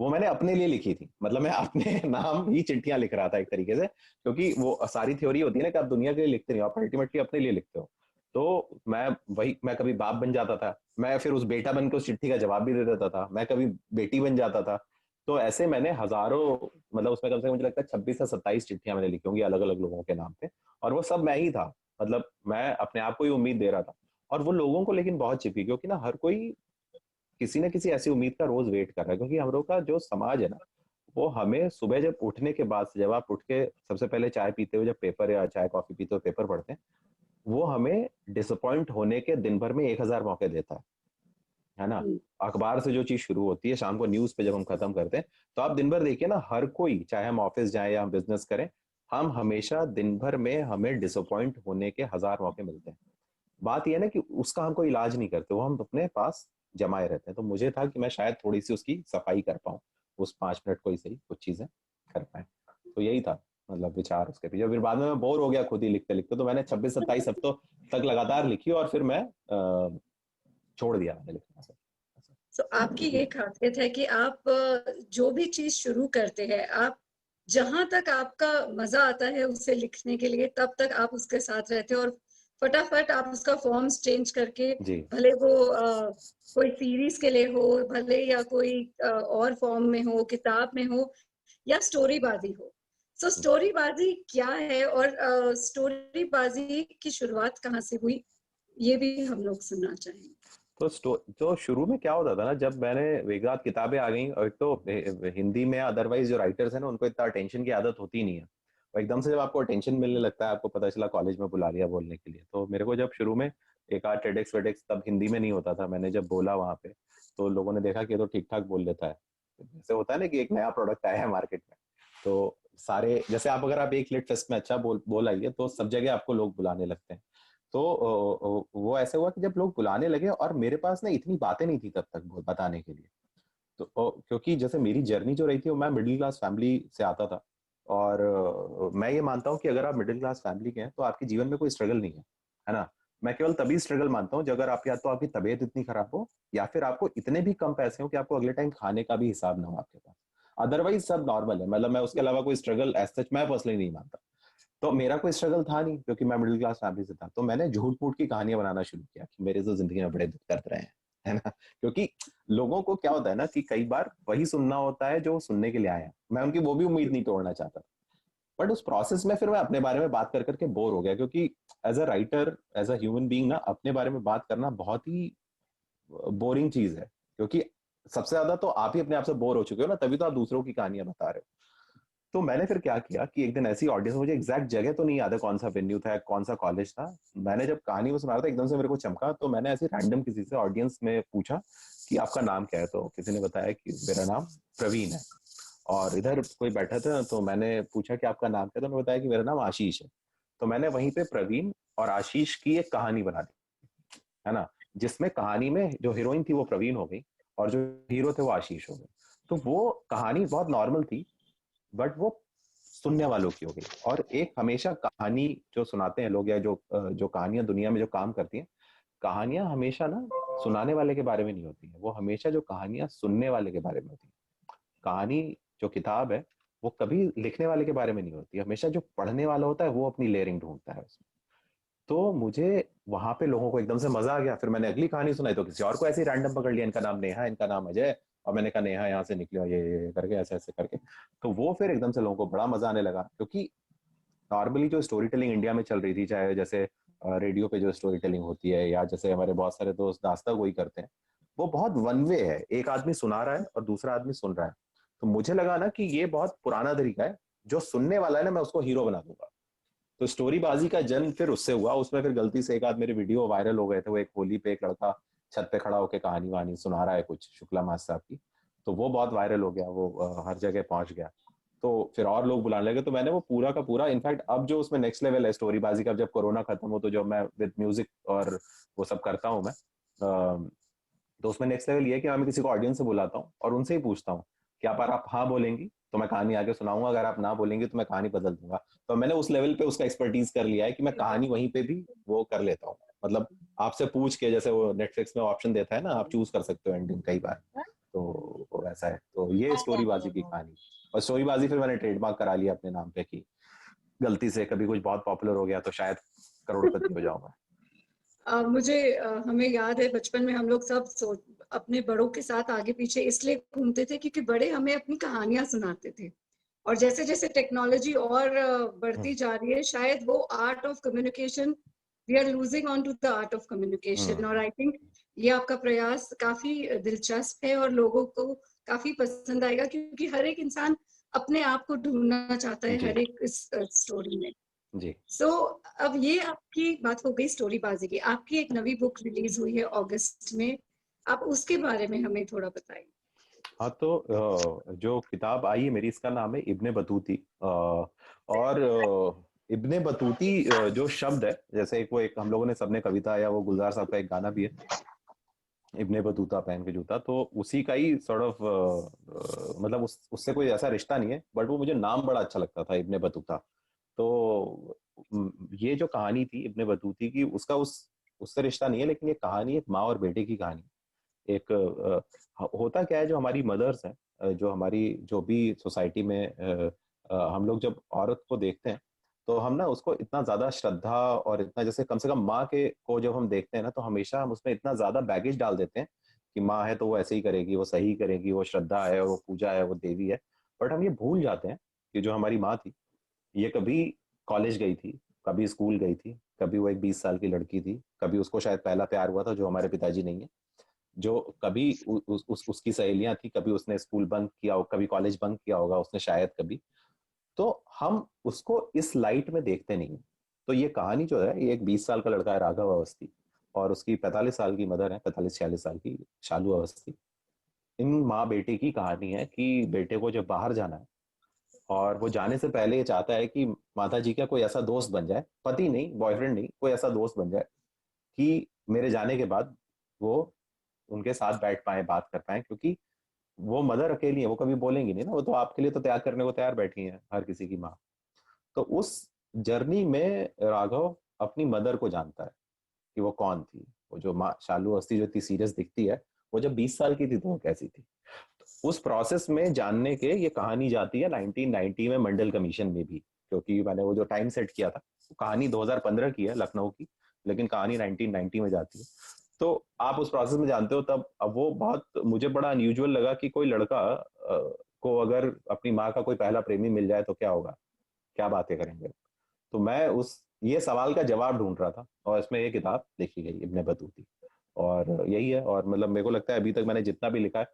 वो मैंने अपने लिए लिखी थी, मतलब मैं अपने नाम ही चिट्ठियां लिख रहा था एक तरीके से, क्योंकि वो सारी थ्योरी होती है ना कि आप दुनिया के लिए लिखते नहीं हो, आप अल्टीमेटली अपने लिए लिखते हो। तो मैं कभी बाप बन जाता था, मैं फिर उस बेटा बन के उस चिट्ठी का जवाब भी दे देता था, मैं कभी बेटी बन जाता था। तो ऐसे मैंने हजारों, मतलब उसमें कम से कम मुझे लगता है 26 से 27 चिट्ठियां मैंने लिखी होंगी अलग अलग लोगों के नाम पे, और वो सब मैं ही था। मतलब मैं अपने आप को ही उम्मीद दे रहा था, और वो लोगों को लेकिन बहुत चिपकी, क्योंकि ना हर कोई किसी न किसी ऐसी उम्मीद का रोज वेट कर रहा है। क्योंकि हम लोग का जो समाज है ना, वो हमें सुबह जब उठने के बाद से, जब आप उठ के सबसे पहले चाय पीते हुए जब पेपर या चाय कॉफी पीते हुए पेपर पढ़ते हैं, वो हमें डिसअपॉइंट होने के दिन भर में 1000 मौके देता है ना। अखबार से जो चीज शुरू होती है, शाम को न्यूज पे जब हम खत्म करते हैं, तो आप दिन भर देखिए ना, हर कोई, चाहे हम ऑफिस जाए या हम बिजनेस करें, हम हमेशा दिन भर में हमें डिसअपॉइंट होने के 1000 मौके मिलते हैं। बात यह है ना कि उसका हम कोई इलाज नहीं करते, वो हम अपने पास जमाए रहते हैं। तो मुझे था कि मैं शायद थोड़ी सी उसकी सफाई कर पाऊँ, उस 5 मिनट को ही सही कुछ चीजें कर पाए। तो यही था मतलब विचार उसके पीछे। फिर बाद में मैं बोर हो गया खुद ही लिखते लिखते, तो मैंने 26-27 हफ्तों तक लगातार लिखी, और फिर मैं छोड़ दिया मैंने लिखना से। तो आपकी ये खासियत है कि आप जो भी चीज शुरू करते हैं, आप जहां तक आपका मजा आता है उसे लिखने के लिए, तब तक आप उसके साथ रहते हो, और फटाफट आप उसका फॉर्म्स चेंज करके, जी भले वो कोई सीरीज के लिए हो, भले या कोई और फॉर्म में हो, किताब में हो, या स्टोरी बाजी हो। सो स्टोरी बाजी क्या है, और स्टोरी बाजी की शुरुआत कहाँ से हुई, ये भी हम लोग सुनना चाहेंगे। तो शुरू में क्या होता था ना, जब मैंने वेगात किताबें आ गई, और एक तो हिंदी में अदरवाइज जो राइटर्स है ना, उनको इतना अटेंशन की आदत होती नहीं है, और एकदम से जब आपको अटेंशन मिलने लगता है, आपको पता चला कॉलेज में बुला लिया बोलने के लिए। तो मेरे को जब शुरू में एक आध टेडेक्स वेडेक्स तब हिंदी में नहीं होता था, मैंने जब बोला वहां पे, तो लोगों ने देखा कि ये तो ठीक ठाक बोल लेता है। जैसे होता है ना कि एक नया प्रोडक्ट आया है मार्केट में, तो सारे, जैसे आप अगर आप एक लिट फेस्ट में अच्छा बोल आइए, तो सब जगह आपको लोग बुलाने लगते हैं। तो वो ऐसे हुआ कि जब लोग बुलाने लगे, और मेरे पास ना इतनी बातें नहीं थी तब तक बताने के लिए। तो क्योंकि जैसे मेरी जर्नी जो रही थी, वो मैं मिडिल क्लास फैमिली से आता था, और मैं ये मानता हूँ कि अगर आप मिडिल क्लास फैमिली के हैं तो आपके जीवन में कोई स्ट्रगल नहीं है ना। मैं केवल तभी स्ट्रगल मानता हूँ जब अगर आप, या तो आपकी तबीयत इतनी खराब हो, या फिर आपको इतने भी कम पैसे हो कि आपको अगले टाइम खाने का भी हिसाब ना हो आपके पास। अदरवाइज सब नॉर्मल है, मतलब मैं उसके अलावा कोई स्ट्रगल एज सच मैं पर्सनली नहीं मानता। तो मेरा कोई स्ट्रगल था नहीं, क्योंकि मैं मिडिल क्लास फैमिली से था। तो मैंने झूठ मूठ की कहानियां बनाना शुरू किया कि मेरे तो जिंदगी में बड़े दुख दर्द रहे हैं, है ना। क्योंकि लोगों को क्या होता है ना कि कई बार वही सुनना होता है जो वो सुनने के लिए आया है। मैं उनकी वो भी उम्मीद नहीं तोड़ना चाहता, बट उस प्रोसेस में फिर मैं अपने बारे में बात कर करके बोर हो गया। क्योंकि as a writer, as a human being ना, अपने बारे में बात करना बहुत ही बोरिंग चीज है। क्योंकि सबसे ज्यादा तो आप ही अपने आप से बोर हो चुके हो ना, तभी तो आप दूसरों की कहानियां बता रहे हो। तो मैंने फिर क्या किया कि एक दिन ऐसी ऑडियंस, मुझे एग्जैक्ट जगह तो नहीं याद है कौन सा वेन्यू था, कौन सा कॉलेज था, मैंने जब कहानी वो सुना रहा था, एकदम से मेरे को चमका। तो मैंने ऐसे रैंडम किसी से ऑडियंस में पूछा कि आपका नाम क्या है। तो किसी ने बताया कि मेरा नाम प्रवीण है। और इधर कोई बैठा था, तो मैंने पूछा कि आपका नाम क्या है, तो उन्होंने बताया कि मेरा नाम आशीष है। तो मैंने वहीं पे प्रवीण और आशीष की एक कहानी बना दी, है ना, जिसमें कहानी में जो हीरोइन थी वो प्रवीण हो गई, और जो हीरो थे वो आशीष हो गए। तो वो कहानी बहुत नॉर्मल थी, बट वो सुनने वालों की हो गई। और एक हमेशा कहानी जो सुनाते हैं लोग, या जो कहानियां दुनिया में जो काम करती हैं, कहानियां हमेशा ना सुनाने वाले के बारे में नहीं होती है, वो हमेशा जो कहानियां सुनने वाले के बारे में होती है। कहानी जो किताब है, वो कभी लिखने वाले के बारे में नहीं होती, हमेशा जो पढ़ने वाला होता है वो अपनी लेयरिंग ढूंढता है उसमें। तो मुझे वहां पे लोगों को एकदम से मजा आ गया। फिर मैंने अगली कहानी सुनाई, तो किसी और को ऐसे ही रैंडम पकड़ लिया, इनका नाम नेहा, इनका नाम अजय। और मैंने कहा नेहा यहाँ से निकले, और ये करके ऐसे ऐसे करके। तो वो फिर एकदम से लोगों को बड़ा मजा आने लगा। क्योंकि नॉर्मली जो स्टोरी टेलिंग इंडिया में चल रही थी, चाहे जैसे रेडियो पे जो स्टोरी टेलिंग होती है, या जैसे हमारे बहुत सारे दोस्त दास्ता गोई करते हैं, वो बहुत वन वे है, एक आदमी सुना रहा है और दूसरा आदमी सुन रहा है। तो मुझे लगा ना कि ये बहुत पुराना तरीका है, जो सुनने वाला है ना, मैं उसको हीरो बना दूंगा। तो स्टोरी बाजी का जन्म फिर उससे हुआ। उसमें फिर गलती से एक आध मेरे वीडियो वायरल हो गए थे। वो एक होली पे एक लड़का छत पे खड़ा होकर कहानी वहानी सुना रहा है कुछ शुक्ला मास साहब की, तो वो बहुत वायरल हो गया, वो हर जगह पहुंच गया। तो फिर और लोग बुलाने लगे, तो मैंने वो पूरा का पूरा, इनफैक्ट अब जो उसमें नेक्स्ट लेवल है स्टोरी बाजी का, जब कोरोना खत्म हो तो जो मैं विद म्यूजिक और वो सब करता हूँ मैं, तो उसमें नेक्स्ट लेवल ये है कि मैं किसी को ऑडियंस से बुलाता हूँ और उनसे ही पूछता हूँ कि आप हाँ बोलेंगी तो मैं कहानी आगे सुनाऊंगा, अगर आप ना बोलेंगे तो मैं कहानी बदल दूंगा। तो मैंने उस लेवल पे उसका एक्सपर्टीज कर लिया है कि मैं कहानी वहीं पे भी वो कर लेता हूँ। मतलब आपसे पूछ के, जैसे वो नेटफ्लिक्स में ऑप्शन देता है ना, आप चूज कर सकते हो एंडिंग कई बार, तो वो वैसा है। तो ये स्टोरी बाजी की कहानी। और स्टोरी बाजी फिर मैंने ट्रेडमार्क करा लिया अपने नाम पे कि गलती से कभी कुछ बहुत पॉपुलर हो गया तो शायद करोड़पति हो जाऊंगा। मुझे हमें याद है बचपन में हम लोग सब अपने बड़ों के साथ आगे पीछे इसलिए घूमते थे क्योंकि बड़े हमें अपनी कहानियां सुनाते थे। और जैसे जैसे टेक्नोलॉजी और बढ़ती जा रही है, शायद वो art of communication, we are losing on to the art of communication. और आई थिंक ये आपका प्रयास काफी दिलचस्प है और लोगों को काफी पसंद आएगा, क्योंकि हर एक इंसान अपने आप को ढूंढना चाहता है जी हर एक इस स्टोरी में। जी। सो अब ये आपकी बात हो गई स्टोरी बाजी की। आपकी एक नवी बुक रिलीज हुई है अगस्त में, आप उसके बारे में हमें थोड़ा बताइए। हाँ, तो जो किताब आई है मेरी, इसका नाम है इब्ने बतूती। और इब्ने बतूती जो शब्द है, जैसे एक वो एक हम लोगों ने सबने कविता, या वो गुलजार साहब का एक गाना भी है, इब्ने बतूता पहन के जूता, तो उसी का ही सॉर्ट ऑफ, मतलब उससे कोई ऐसा रिश्ता नहीं है, बट वो मुझे नाम बड़ा अच्छा लगता था, इब्ने बतूता। तो ये जो कहानी थी इब्ने बतूती की, उसका उससे रिश्ता नहीं है, लेकिन ये कहानी एक माँ और बेटे की कहानी। एक होता क्या है, जो हमारी मदर्स हैं, जो हमारी जो भी सोसाइटी में हम लोग जब औरत को देखते हैं, तो हम ना उसको इतना ज्यादा श्रद्धा और इतना, जैसे कम से कम माँ के को जब हम देखते हैं ना, तो हमेशा हम उसमें इतना ज्यादा बैगेज डाल देते हैं कि माँ है तो वो ऐसे ही करेगी, वो सही करेगी, वो श्रद्धा है, वो पूजा है, वो देवी है। बट हम ये भूल जाते हैं कि जो हमारी माँ थी, ये कभी कॉलेज गई थी, कभी स्कूल गई थी, कभी वो एक 20 साल की लड़की थी, कभी उसको शायद पहला प्यार हुआ था जो हमारे पिताजी नहीं है, जो कभी उसकी सहेलियां थी, कभी उसने स्कूल बंक किया हो, कभी कॉलेज बंक किया होगा उसने शायद कभी। तो हम उसको इस लाइट में देखते नहीं। तो ये कहानी जो है, ये एक 20 साल का लड़का है राघव अवस्थी, और उसकी 45 साल की मदर है, 45-46 साल की शालू अवस्थी। इन माँ बेटे की कहानी है कि बेटे को जब बाहर जाना है, और वो जाने से पहले ये चाहता है कि माता जी का कोई ऐसा दोस्त बन जाए, पति नहीं, बॉयफ्रेंड नहीं, कोई ऐसा दोस्त बन जाए कि मेरे जाने के बाद वो उनके साथ बैठ पाए, बात कर पाए, क्योंकि वो मदर अकेली है, वो कभी बोलेंगी नहीं ना, वो तो आपके लिए तो त्याग करने को तैयार बैठी है, हर किसी की माँ। तो उस जर्नी में राघव अपनी मदर को जानता है कि वो कौन थी। वो जो माँ शालू अवस्थी जो इतनी सीरियस दिखती है, वो जब 20 साल की थी तो वो कैसी थी। तो उस प्रोसेस में जानने के ये कहानी जाती है 1990 में मंडल कमीशन में भी, क्योंकि मैंने वो जो टाइम सेट किया था, कहानी 2015 की है लखनऊ की, लेकिन कहानी 1990 में जाती है। तो आप उस प्रोसेस में जानते हो तब। अब वो बहुत मुझे बड़ा अनयूजुअल लगा कि कोई लड़का को अगर अपनी माँ का कोई पहला प्रेमी मिल जाए तो क्या होगा, क्या बातें करेंगे। तो मैं उस ये सवाल का जवाब ढूंढ रहा था, और इसमें ये किताब लिखी गई इब्ने बतूती। और यही है। और मतलब मेरे को लगता है अभी तक मैंने जितना भी लिखा है,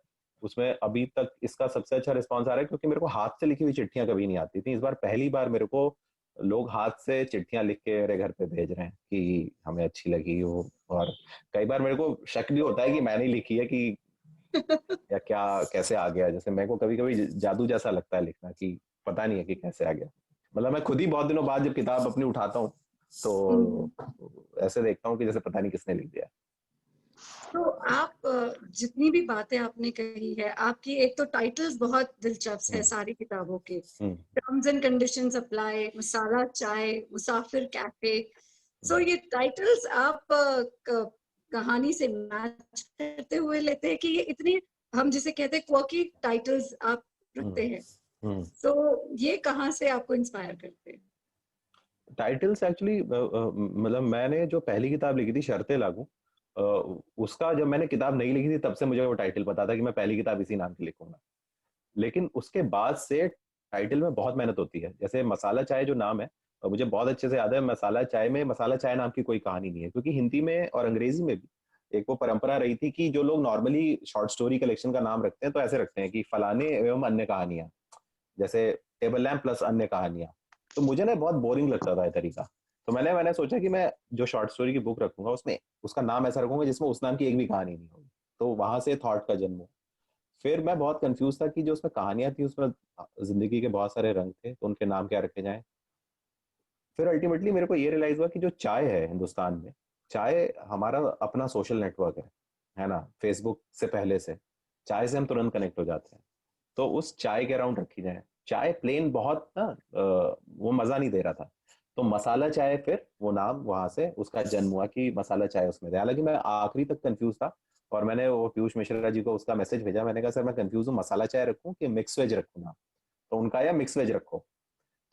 उसमें अभी तक इसका सबसे अच्छा रिस्पॉन्स आ रहा है, क्योंकि मेरे को हाथ से लिखी हुई चिट्ठियां कभी नहीं आती थी। इस बार पहली बार मेरे को लोग हाथ से चिट्ठियां लिख के मेरे घर पे भेज रहे हैं कि हमें अच्छी लगी वो। और कई बार मेरे को शक भी होता है कि मैंने लिखी है कि, या क्या, कैसे आ गया। जैसे मेरे को कभी कभी जादू जैसा लगता है लिखना, कि पता नहीं है कि कैसे आ गया। मतलब मैं खुद ही बहुत दिनों बाद जब किताब अपनी उठाता हूँ, तो ऐसे देखता हूँ कि जैसे पता नहीं किसने लिख दिया। तो आप जितनी भी बातें आपने कही है, आपकी एक तो टाइटल्स बहुत दिलचस्प है सारी किताबों के। टर्म्स एंड कंडीशंस अप्लाई, मसाला चाय, मुसाफिर कैफे। सो ये टाइटल्स आप कहानी से मैच करते हुए लेते हैं कि ये इतनी, हम जिसे कहते हैं क्वर्की टाइटल्स आप रखते हैं? तो ये कहाँ से आपको इंस्पायर करते हैं? टाइटल्स एक्चुअली, मतलब मैंने जो पहली किताब लिखी थी शर्तें लागू, उसका जब मैंने किताब नहीं लिखी थी तब से मुझे वो टाइटल पता था कि मैं पहली किताब इसी नाम की लिखूंगा। लेकिन उसके बाद से टाइटल में बहुत मेहनत होती है। जैसे मसाला चाय जो नाम है, मुझे बहुत अच्छे से याद है, मसाला चाय में मसाला चाय नाम की कोई कहानी नहीं है, क्योंकि हिंदी में और अंग्रेजी में भी एक वो परंपरा रही थी कि जो लोग नॉर्मली शॉर्ट स्टोरी कलेक्शन का नाम रखते हैं तो ऐसे रखते हैं कि फलाने एवं अन्य कहानियां, जैसे टेबल लैम्प प्लस अन्य कहानियां। तो मुझे ना बहुत बोरिंग लगता था ये तरीका। तो मैंने सोचा कि मैं जो शॉर्ट स्टोरी की बुक रखूंगा उसमें उसका नाम ऐसा रखूंगा जिसमें उस नाम की एक भी कहानी नहीं होगी। तो वहां से थॉट का जन्म हुआ। फिर मैं बहुत कंफ्यूज था कि जो उसमें कहानियां थी उसमें जिंदगी के बहुत सारे रंग थे, तो उनके नाम क्या रखे जाएं। फिर अल्टीमेटली मेरे को ये रियलाइज हुआ कि जो चाय है हिंदुस्तान में, चाय हमारा अपना सोशल नेटवर्क है ना, फेसबुक से पहले से चाय से हम तुरंत कनेक्ट हो जाते हैं। तो उस चाय के अराउंड रखी जाए। चाय प्लेन बहुत ना वो मजा नहीं दे रहा था। तो मसाला चाय, फिर वो नाम वहां से उसका जन्म हुआ कि मसाला चाय उसमें थे। हालांकि मैं आखिरी तक कंफ्यूज था और मैंने वो पीयूष मिश्रा जी को उसका मैसेज भेजा। मैंने कहा सर मैं कंफ्यूज हूँ, मसाला चाय रखूँ कि मिक्स वेज रखूँ नाम। तो उनका या मिक्स वेज रखो।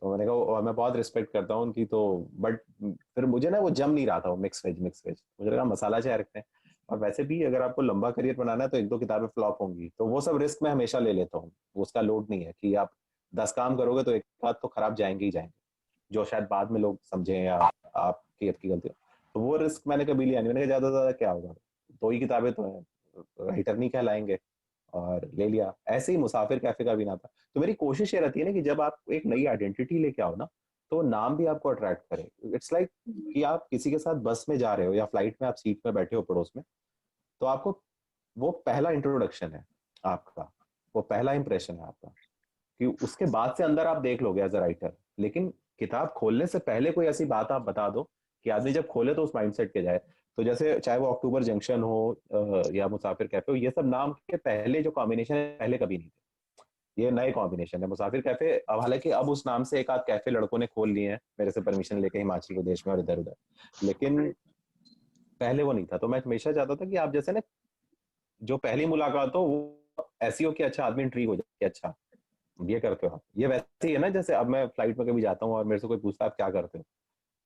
तो मैंने कहा और मैं बहुत रिस्पेक्ट करता हूँ उनकी, तो बट फिर मुझे ना वो जम नहीं रहा था वो मिक्स वेज मुझे लगा मसाला चाय रखते हैं। और वैसे भी अगर आपको लंबा करियर बनाना है तो एक दो किताबें फ्लॉप होंगी, तो वो सब रिस्क मैं हमेशा ले लेता हूँ। उसका लोड नहीं है कि आप 10 काम करोगे तो एक बात तो खराब जाएंगे ही जाएंगे, जो शायद बाद में लोग समझें या आपकी आपकी गलती हो। तो वो रिस्क मैंने कभी लिया नहीं। मैंने कहा ज्यादा से ज्यादा क्या होगा, 2 ही किताबें तो हैं, राइटर नहीं कहलाएंगे। और ले लिया। ऐसे ही मुसाफिर कैफे का भी नाम था। तो मेरी कोशिश ये रहती है ना कि जब आप एक नई आइडेंटिटी लेके आओ ना, तो नाम भी आपको अट्रैक्ट करे। इट्स लाइक कि आप किसी के साथ बस में जा रहे हो या फ्लाइट में आप सीट में बैठे हो पड़ोस में, तो आपको वो पहला इंट्रोडक्शन है आपका, वो पहला इंप्रेशन है आपका, कि उसके बाद से अंदर आप देख लोगे एज अ राइटर। लेकिन किताब खोलने से पहले कोई ऐसी बात आप बता दो कि आदमी जब खोले तो उस माइंडसेट के जाए। तो जैसे चाहे वो अक्टूबर जंक्शन हो या मुसाफिर कैफे हो, ये सब नाम के पहले जो कॉम्बिनेशन है पहले कभी नहीं थे। ये नए कॉम्बिनेशन है मुसाफिर कैफे। अब हालांकि अब उस नाम से एक आध कैफे लड़कों ने खोल लिए हैं मेरे से परमिशन लेके हिमाचल प्रदेश में और इधर उधर, लेकिन पहले वो नहीं था। तो मैं हमेशा चाहता था कि आप जैसे ना जो पहली मुलाकात हो वो ऐसी हो कि अच्छा आदमी इंट्रीग हो जाए कि अच्छा ये करते हो आप। ये वैसे ही है ना, जैसे अब मैं फ्लाइट में कभी जाता हूँ और मेरे से कोई पूछता है आप क्या करते हो,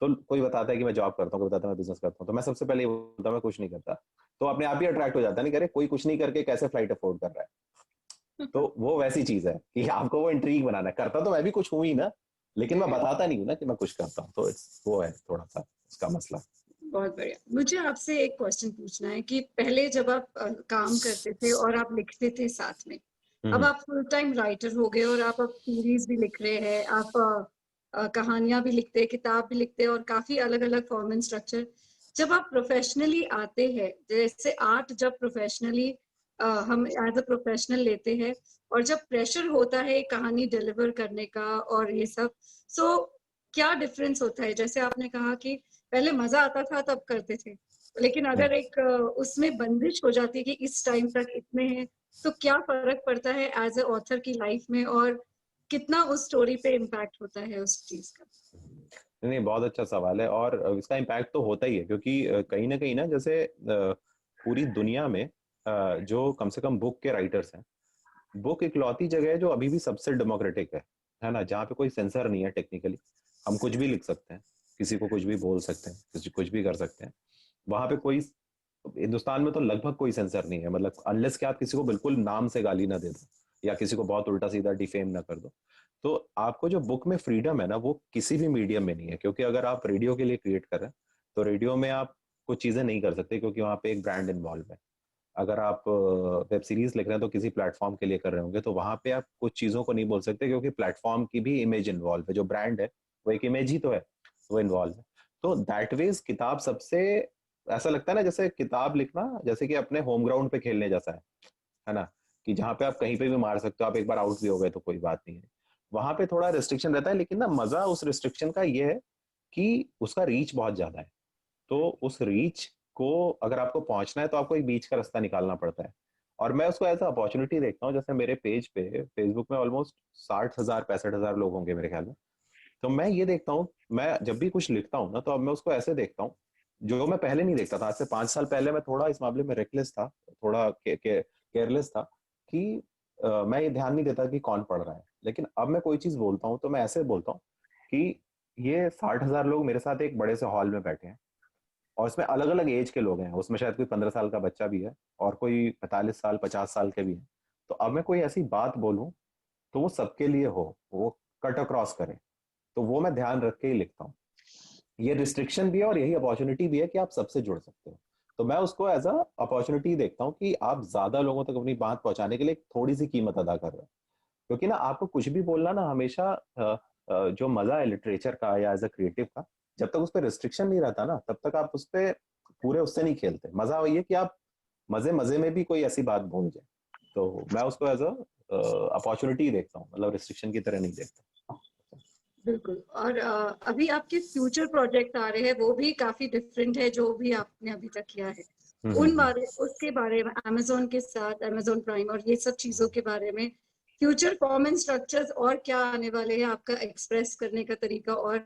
तो कोई बताता है कि मैं जॉब करता हूँ, कोई बताता है मैं बिजनेस करता हूँ, तो मैं सबसे पहले ये बोलता हूँ मैं कुछ नहीं करता। तो अपने आप ही अट्रैक्ट हो जाता है, नहीं करे कोई कुछ नहीं करके कैसे फ्लाइट अफोर्ड कर रहा है। तो वो वैसी चीज है कि आपको वो इंट्रीग बनाना है। करता तो मैं भी कुछ हूं ही ना, लेकिन मैं बताता नहीं हूँ ना कि मैं कुछ करता हूँ। तो वो है थोड़ा सा उसका मसला। बहुत बढ़िया। मुझे आपसे एक क्वेश्चन पूछना है कि पहले जब आप काम करते थे और आप लिखते थे साथ में, अब आप फुल टाइम राइटर हो गए और आप अब सीरीज भी लिख रहे हैं, आप कहानियां भी लिखते हैं, किताब भी लिखते हैं और काफी अलग अलग फॉर्म एंड स्ट्रक्चर। जब आप प्रोफेशनली आते हैं, जैसे आर्ट जब प्रोफेशनली हम एज अ प्रोफेशनल लेते हैं और जब प्रेशर होता है कहानी डिलीवर करने का और ये सब, सो क्या डिफरेंस होता है? जैसे आपने कहा कि पहले मजा आता था तब करते थे, लेकिन अगर एक उसमें बंदिश हो जाती है कि इस टाइम तक इतने हैं, तो क्या फर्क पड़ता है एज ए ऑथर की लाइफ में और कितना उस स्टोरी पे इम्पैक्ट होता है उस चीज का? नहीं नहीं, बहुत अच्छा सवाल है। और इसका इम्पैक्ट तो होता ही है क्योंकि कहीं ना जैसे पूरी दुनिया में जो कम से कम बुक के राइटर्स हैं, बुक इकलौती जगह है जो अभी भी सबसे डेमोक्रेटिक है ना, जहाँ पे कोई सेंसर नहीं है टेक्निकली। हम कुछ भी लिख सकते हैं, किसी को कुछ भी बोल सकते हैं, किसी कुछ भी कर सकते हैं। वहां पे कोई, हिंदुस्तान में तो लगभग कोई सेंसर नहीं है, मतलब अनलेस कि आप किसी को बिल्कुल नाम से गाली ना दे दो या किसी को बहुत उल्टा सीधा डिफेम ना कर दो। तो आपको जो बुक में फ्रीडम है ना, वो किसी भी मीडियम में नहीं है। क्योंकि अगर आप रेडियो के लिए क्रिएट कर रहे हैं तो रेडियो में आप कुछ चीजें नहीं कर सकते क्योंकि वहां पे एक ब्रांड इन्वॉल्व है। अगर आप वेब सीरीज लिख रहे हैं तो किसी प्लेटफॉर्म के लिए कर रहे होंगे, तो वहां पे आप कुछ चीजों को नहीं बोल सकते क्योंकि प्लेटफॉर्म की भी इमेज इन्वॉल्व है। जो ब्रांड है वो एक इमेज ही तो है, वो इन्वॉल्व है। तो दैट वेज किताब सबसे, ऐसा लगता है ना जैसे किताब लिखना जैसे कि अपने होम ग्राउंड पे खेलने जैसा है ना, कि जहाँ पे आप कहीं पे भी मार सकते हो। आप एक बार आउट भी हो गए तो कोई बात नहीं है। वहां पे थोड़ा रिस्ट्रिक्शन रहता है, लेकिन ना मजा उस रिस्ट्रिक्शन का ये है कि उसका रीच बहुत ज्यादा है। तो उस रीच को अगर आपको पहुंचना है तो आपको एक बीच का रास्ता निकालना पड़ता है। और मैं उसको एज अपॉर्चुनिटी देखता हूँ। जैसे मेरे पेज पे फेसबुक में ऑलमोस्ट 60,000 65,000 लोग होंगे मेरे ख्याल में। तो मैं ये देखता हूँ, मैं जब भी कुछ लिखता हूँ ना तो अब मैं उसको ऐसे देखता हूँ जो मैं पहले नहीं देखता था। आज से 5 साल पहले मैं थोड़ा इस मामले में रेकलेस था, थोड़ा केयरलेस था कि मैं ये ध्यान नहीं देता कि कौन पढ़ रहा है। लेकिन अब मैं कोई चीज बोलता हूँ तो मैं ऐसे बोलता हूँ कि ये 60,000 लोग मेरे साथ एक बड़े से हॉल में बैठे हैं और इसमें अलग अलग एज के लोग हैं। उसमें शायद कोई 15 साल का बच्चा भी है और कोई 45 साल 50 साल के भी हैं। तो अब मैं कोई ऐसी बात बोलूं तो वो सबके लिए हो, वो कट अक्रॉस करे। तो वो मैं ध्यान रख के ही लिखता हूँ। ये रिस्ट्रिक्शन भी है और यही अपॉर्चुनिटी भी है कि आप सबसे जुड़ सकते हो। तो मैं उसको एज अ अपॉर्चुनिटी देखता हूँ कि आप ज्यादा लोगों तक अपनी बात पहुंचाने के लिए थोड़ी सी कीमत अदा कर रहे हो। क्योंकि ना आपको कुछ भी बोलना ना हमेशा जो मजा है लिटरेचर का या एज अ क्रिएटिव का, जब तक उस पर रिस्ट्रिक्शन नहीं रहता ना, तब तक आप उस पर पूरे उससे नहीं खेलते। मजा वही है कि आप मजे मजे में भी कोई ऐसी बात बोल जाए। तो मैं उसको एज अ अपॉर्चुनिटी देखता हूँ, मतलब रिस्ट्रिक्शन की तरह नहीं देखता। बिल्कुल। और अभी आपके फ्यूचर प्रोजेक्ट आ रहे हैं, वो भी काफी डिफरेंट है जो भी आपने अभी तक किया है। उसके बारे में, अमेजोन के साथ, अमेजोन प्राइम और ये सब चीजों के बारे में, फ्यूचर कॉमन स्ट्रक्चर्स और क्या आने वाले हैं, आपका एक्सप्रेस करने का तरीका और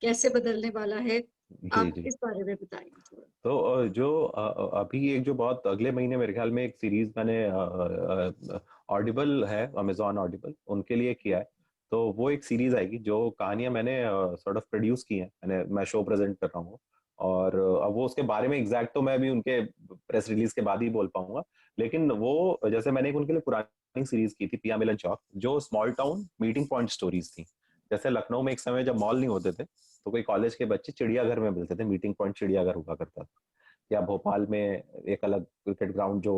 कैसे बदलने वाला है, जी आप जी। इस बारे में बताइए थोड़ा। तो जो अभी एक जो बहुत अगले महीने मेरे ख्याल में एक सीरीज मैंने ऑडिबल है, अमेजॉन ऑडिबल उनके लिए किया है। तो वो एक सीरीज आएगी जो कहानियां मैंने सॉर्ट ऑफ प्रोड्यूस की हैं, मैं शो प्रेजेंट कर रहा हूँ। और अब वो उसके बारे में एग्जैक्ट तो मैं अभी उनके प्रेस रिलीज के बाद ही बोल पाऊंगा। लेकिन वो जैसे मैंने एक उनके लिए पुरानी सीरीज की थी, पिया मिलन चौक, जो small town meeting point stories थी। जैसे लखनऊ में एक समय जब मॉल नहीं होते थे, तो कोई कॉलेज के बच्चे चिड़ियाघर में मिलते थे, मीटिंग पॉइंट चिड़ियाघर हुआ करता था। या भोपाल में एक अलग क्रिकेट ग्राउंड जो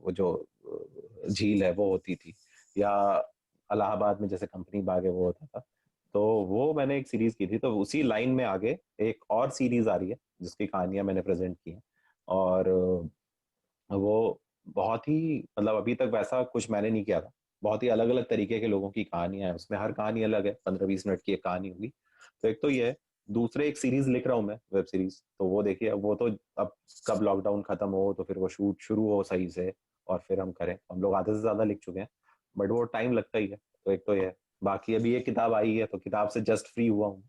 वो जो झील है वो होती थी। या इलाहाबाद में जैसे कंपनी बाग है वो होता था। तो वो मैंने एक सीरीज की थी, तो उसी लाइन में आगे एक और सीरीज आ रही है जिसकी कहानियां मैंने प्रेजेंट की हैं। और वो बहुत ही, मतलब अभी तक वैसा कुछ मैंने नहीं किया था। बहुत ही अलग अलग तरीके के लोगों की कहानियां हैं उसमें, हर कहानी अलग है, 15-20 मिनट की एक कहानी होगी। तो एक तो ये है। दूसरे एक सीरीज लिख रहा हूँ मैं, वेब सीरीज, तो वो देखिए, अब वो तो अब कब लॉकडाउन खत्म हो तो फिर वो शूट शुरू हो सही से, और फिर हम करें। हम लोग आधे से ज्यादा लिख चुके हैं, बट वो टाइम लगता ही है। तो एक तो ये है। बाकी अभी एक किताब आई है, तो किताब से जस्ट फ्री हुआ हूँ।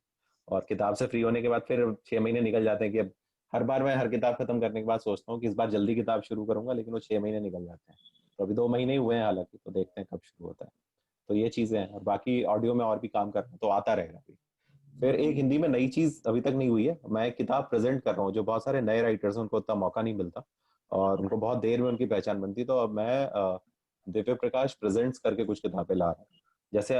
और किताब से फ्री होने के बाद फिर 6 महीने निकल जाते हैं कि अब हर बार मैं हर किताब खत्म करने के बाद सोचता हूँ कि इस बार जल्दी किताब शुरू करूंगा, लेकिन वो 6 महीने निकल जाते हैं। तो अभी 2 महीने ही हुए हैं हालांकि, तो देखते हैं कब शुरू होता है। तो ये चीजें हैं, और बाकी ऑडियो में और भी काम कर रहा हूँ, तो आता रहेगा अभी। फिर एक हिंदी में नई चीज अभी तक नहीं हुई है, मैं एक किताब प्रेजेंट कर रहा हूँ। जो बहुत सारे नए राइटर्स हैं उनको उतना मौका नहीं मिलता, और उनको बहुत देर में उनकी पहचान बनती। तो अब मैं दिव्य प्रकाश प्रेजेंट्स करके कुछ किताबें ला रहा हूँ। जैसे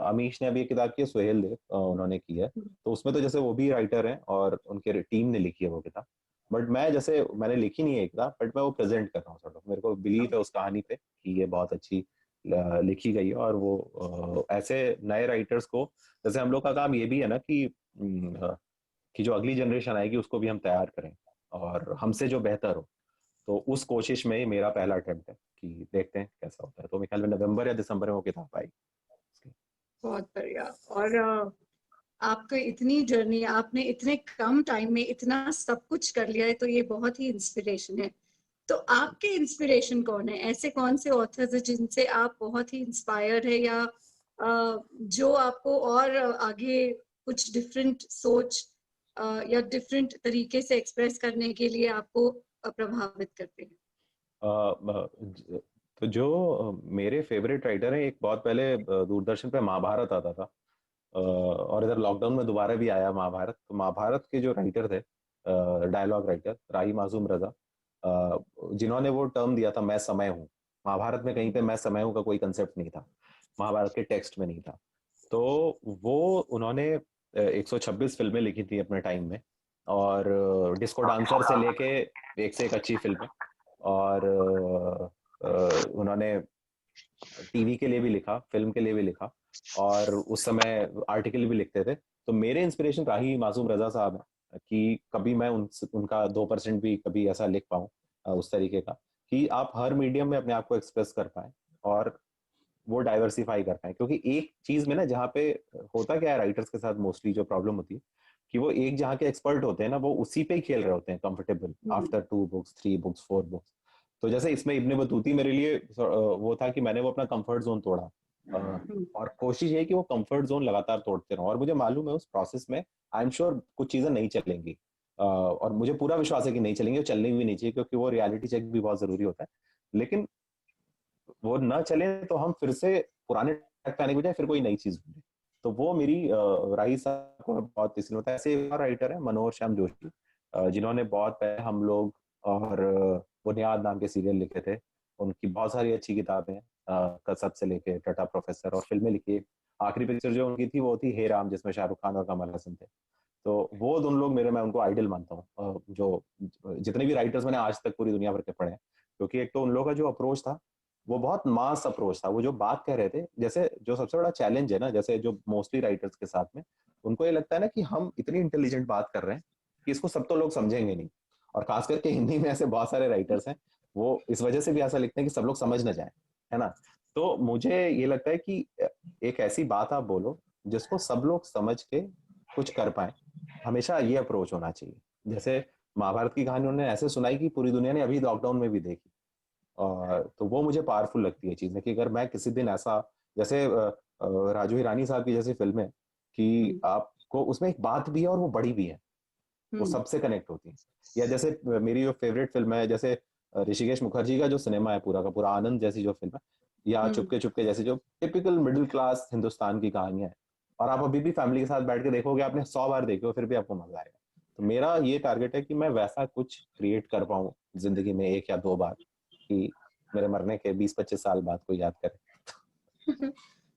अमीश ने अभी एक किताब की है, सुहेल देव उन्होंने की है। तो उसमें तो जैसे वो भी राइटर हैं और उनके टीम ने लिखी है वो किताब। बट मैं, जैसे मैंने लिखी नहीं है किताब, बट मैं वो प्रेजेंट कर रहा हूँ सॉर्ट ऑफ। मेरे को बिलीव है उस कहानी पे कि ये बहुत अच्छी लिखी गई है। और वो ऐसे नए राइटर्स को, जैसे हम लोग का काम ये भी है ना कि जो अगली जनरेशन आएगी उसको भी हम तैयार करें, और हमसे जो बेहतर हो। तो उस कोशिश में ही मेरा पहला अटेम्प्ट है कि देखते हैं कैसा होता है। तो मेरे ख्याल में नवंबर या दिसंबर में वो किताब आएगी। बहुत बढ़िया। और आपका इतनी जर्नी, आपने इतने कम टाइम में इतना सब कुछ कर लिया है, तो ये बहुत ही इंस्पिरेशन है। तो आपके इंस्पिरेशन कौन है? ऐसे कौन से ऑथर्स हैं जिनसे आप बहुत ही इंस्पायर्ड है, या जो आपको और आगे कुछ डिफरेंट सोच या डिफरेंट तरीके से एक्सप्रेस करने के लिए आपको प्रभावित करते हैं? तो जो मेरे फेवरेट राइटर हैं, एक बहुत पहले दूरदर्शन पे महाभारत आता था, और इधर लॉकडाउन में दोबारा भी आया महाभारत। तो महाभारत के जो राइटर थे, डायलॉग राइटर राही मासूम रजा, जिन्होंने वो टर्म दिया था, मैं समय हूँ। महाभारत में कहीं पे मैं समय हूँ का कोई कंसेप्ट नहीं था, महाभारत के टेक्स्ट में नहीं था। तो वो उन्होंने 126 फिल्में लिखी थी अपने टाइम में, और डिस्को डांसर से लेके एक से एक अच्छी फिल्में। और उन्होंने टीवी के लिए भी लिखा, फिल्म के लिए भी लिखा, और उस समय आर्टिकल भी लिखते थे। तो मेरे इंस्पिरेशन राही मासूम रजा साहब है कि कभी मैं उनका 2% भी कभी ऐसा लिख पाऊँ उस तरीके का, कि आप हर मीडियम में अपने आप को एक्सप्रेस कर पाए, और वो डाइवर्सिफाई कर पाए। क्योंकि एक चीज में ना, जहाँ पे होता क्या है राइटर्स के साथ मोस्टली जो प्रॉब्लम होती है, कि वो एक जहाँ के एक्सपर्ट होते हैं ना, वो उसी पे ही खेल रहे होते हैं comfortable, after 2 books 3 books 4 books. तो जैसे इसमें इब्ने बतूती मेरे लिए वो था कि मैंने वो अपना कंफर्ट जोन तोड़ा। और कोशिश ये कि वो कंफर्ट जोन लगातार तोड़ते रहूं, और मुझे मालूम है उस प्रोसेस में आई एम श्योर कुछ चीजें नहीं चलेंगी। और मुझे पूरा विश्वास है कि नहीं चलेंगी, और चलनी भी नहीं चाहिए, क्योंकि वो रियलिटी चेक भी बहुत जरूरी होता है। लेकिन वो ना चले तो हम फिर से पुराने ट्रैक पे आने के बजाय फिर कोई नई चीज ढूंढे। तो वो मेरी राही साहब को बहुत इसलिए होता है। ऐसे एक और राइटर है मनोहर श्याम जोशी, जिन्होंने बहुत पहले हम लोग और बुनियाद नाम के सीरियल लिखे थे। उनकी बहुत सारी अच्छी किताबें हैं, कसब से लेके टटा प्रोफेसर, और फिल्में लिखी। आखिरी पिक्चर जो उनकी थी वो थी हे राम, जिसमें शाहरुख खान और कमल हसन थे। तो वो दोनों लोग मेरे, मैं उनको आइडल मानता हूँ। जो जितने भी राइटर्स मैंने आज तक पूरी दुनिया भर के पढ़े हैं, क्योंकि एक तो उन लोगों का जो अप्रोच था वो बहुत मास अप्रोच था। वो जो बात कह रहे थे, जैसे जो सबसे बड़ा चैलेंज है ना, जैसे जो मोस्टली राइटर्स के साथ में, उनको ये लगता है ना कि हम इतनी इंटेलिजेंट बात कर रहे हैं कि इसको सब तो लोग समझेंगे नहीं। और खास करके हिंदी में ऐसे बहुत सारे राइटर्स हैं, वो इस वजह से भी ऐसा लिखते हैं कि सब लोग समझ ना जाए, है ना। तो मुझे ये लगता है कि एक ऐसी बात आप बोलो जिसको सब लोग समझ के कुछ कर पाए। हमेशा ये अप्रोच होना चाहिए। जैसे महाभारत की कहानी उन्होंने ऐसे सुनाई कि पूरी दुनिया ने अभी लॉकडाउन में भी देखी। और तो वो मुझे पावरफुल लगती है चीजें, कि अगर मैं किसी दिन ऐसा, जैसे राजू हिरानी साहब की जैसी फिल्में, कि आपको उसमें एक बात भी है और वो बड़ी भी है, वो सबसे कनेक्ट होती है। या जैसे मेरी जो फेवरेट फिल्म है, जैसे ऋषिकेश मुखर्जी का जो सिनेमा है पूरा का पूरा, आनंद जैसी जो फिल्म है, या चुपके चुपके जैसी, जो टिपिकल मिडिल क्लास हिंदुस्तान की कहानियां है, और आप अभी भी फैमिली के साथ बैठ के देखोगे, आपने 100 बार देखी हो, फिर भी आपको मजा आएगा। तो मेरा ये टारगेट है कि मैं वैसा कुछ क्रिएट कर पाऊँ जिंदगी में 1 या 2 बार, कि मेरे मरने के 20-25 साल बाद कोई याद करे।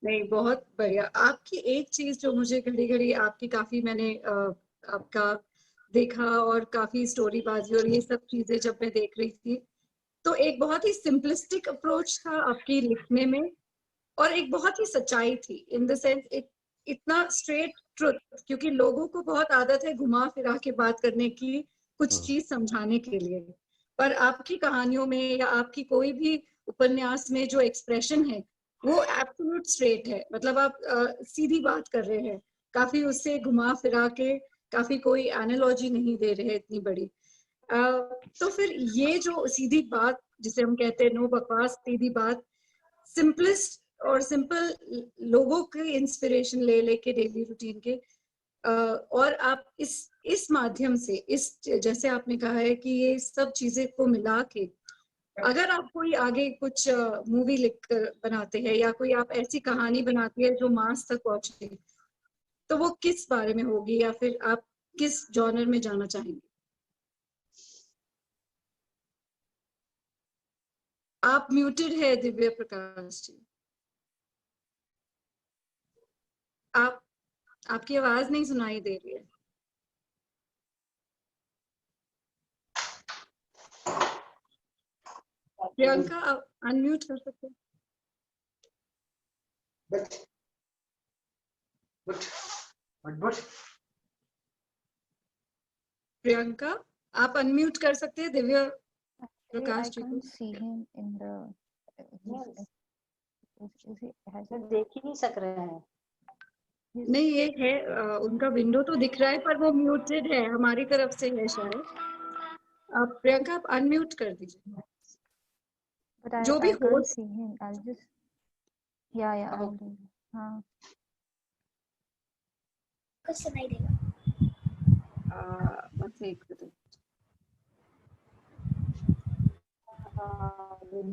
नहीं, बहुत बढ़िया। आपकी एक चीज जो मुझे घड़ी घड़ी आपकी काफी मैंने आपका देखा, और काफी स्टोरी बाजी और ये सब चीजें जब मैं देख रही थी, तो एक बहुत ही सिंपलिस्टिक अप्रोच था आपकी लिखने में, और एक बहुत ही सच्चाई थी इन द सेंस, इतना स्ट्रेट ट्रुथ, क्योंकि लोगों को बहुत आदत है घुमा फिरा के बात करने की, कुछ चीज समझाने के लिए। पर आपकी कहानियों में या आपकी कोई भी उपन्यास में जो एक्सप्रेशन है वो एब्सोल्यूट स्ट्रेट है। मतलब आप सीधी बात कर रहे हैं, काफी उससे घुमा फिरा के, काफी कोई एनालॉजी नहीं दे रहे हैं इतनी बड़ी। तो फिर ये जो सीधी बात जिसे हम कहते हैं, नो बकवास सीधी बात, सिंपलेस्ट और सिंपल लोगों के इंस्पिरेशन ले लेके डेली रूटीन के, और आप इस माध्यम से, इस जैसे आपने कहा है कि ये सब चीजें को मिला के, अगर आप कोई आगे कुछ मूवी लिख कर बनाते हैं, या कोई आप ऐसी कहानी बनाती है जो मास तक पहुंचे, तो वो किस बारे में होगी, या फिर आप किस जॉनर में जाना चाहेंगे? आप म्यूटेड है दिव्य प्रकाश जी। आप, आपकी आवाज नहीं सुनाई दे रही है। प्रियंका, आप अनम्यूट कर सकते हैं। but प्रियंका, आप अनम्यूट कर सकते हैं दिव्य प्रकाश जी को। देख ही नहीं सक रहे हैं। नहीं, ये है उनका विंडो तो दिख रहा है, पर वो म्यूटेड है, हमारी तरफ से है शायद। आप प्रियंका, आप अनम्यूट कर दीजिए। जो भी होस्ट, हाँ, कुछ सुनाई देगा।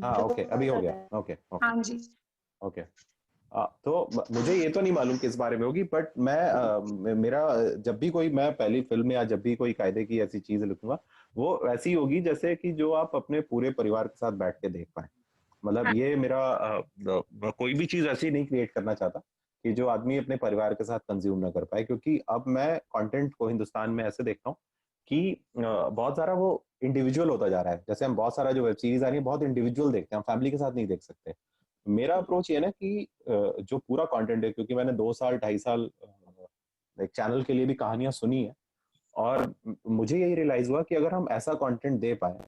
हाँ, ओके, अभी हो गया। ओके, हाँ जी, ओके। तो मुझे ये तो नहीं मालूम किस बारे में होगी, बट मेरा जब भी कोई, मैं पहली फिल्म या जब भी कोई कायदे की ऐसी चीज लिखूंगा, वो ऐसी होगी जैसे कि जो आप अपने पूरे परिवार के साथ बैठ के देख पाए। मतलब ये मेरा कोई भी चीज ऐसी नहीं क्रिएट करना चाहता कि जो आदमी अपने परिवार के साथ कंज्यूम ना कर पाए, क्योंकि अब मैं कंटेंट को हिंदुस्तान में ऐसे देखता हूँ कि बहुत सारा वो इंडिविजुअल होता जा रहा है। जैसे हम बहुत सारा जो वेब सीरीज आ रही है बहुत इंडिविजुअल देखते हैं, हम फैमिली के साथ नहीं देख सकते। मेरा अप्रोच ये है ना कि जो पूरा कंटेंट है, क्योंकि मैंने 2 साल 2.5 साल एक चैनल के लिए भी कहानियां सुनी है, और मुझे यही रियलाइज हुआ कि अगर हम ऐसा कंटेंट दे पाए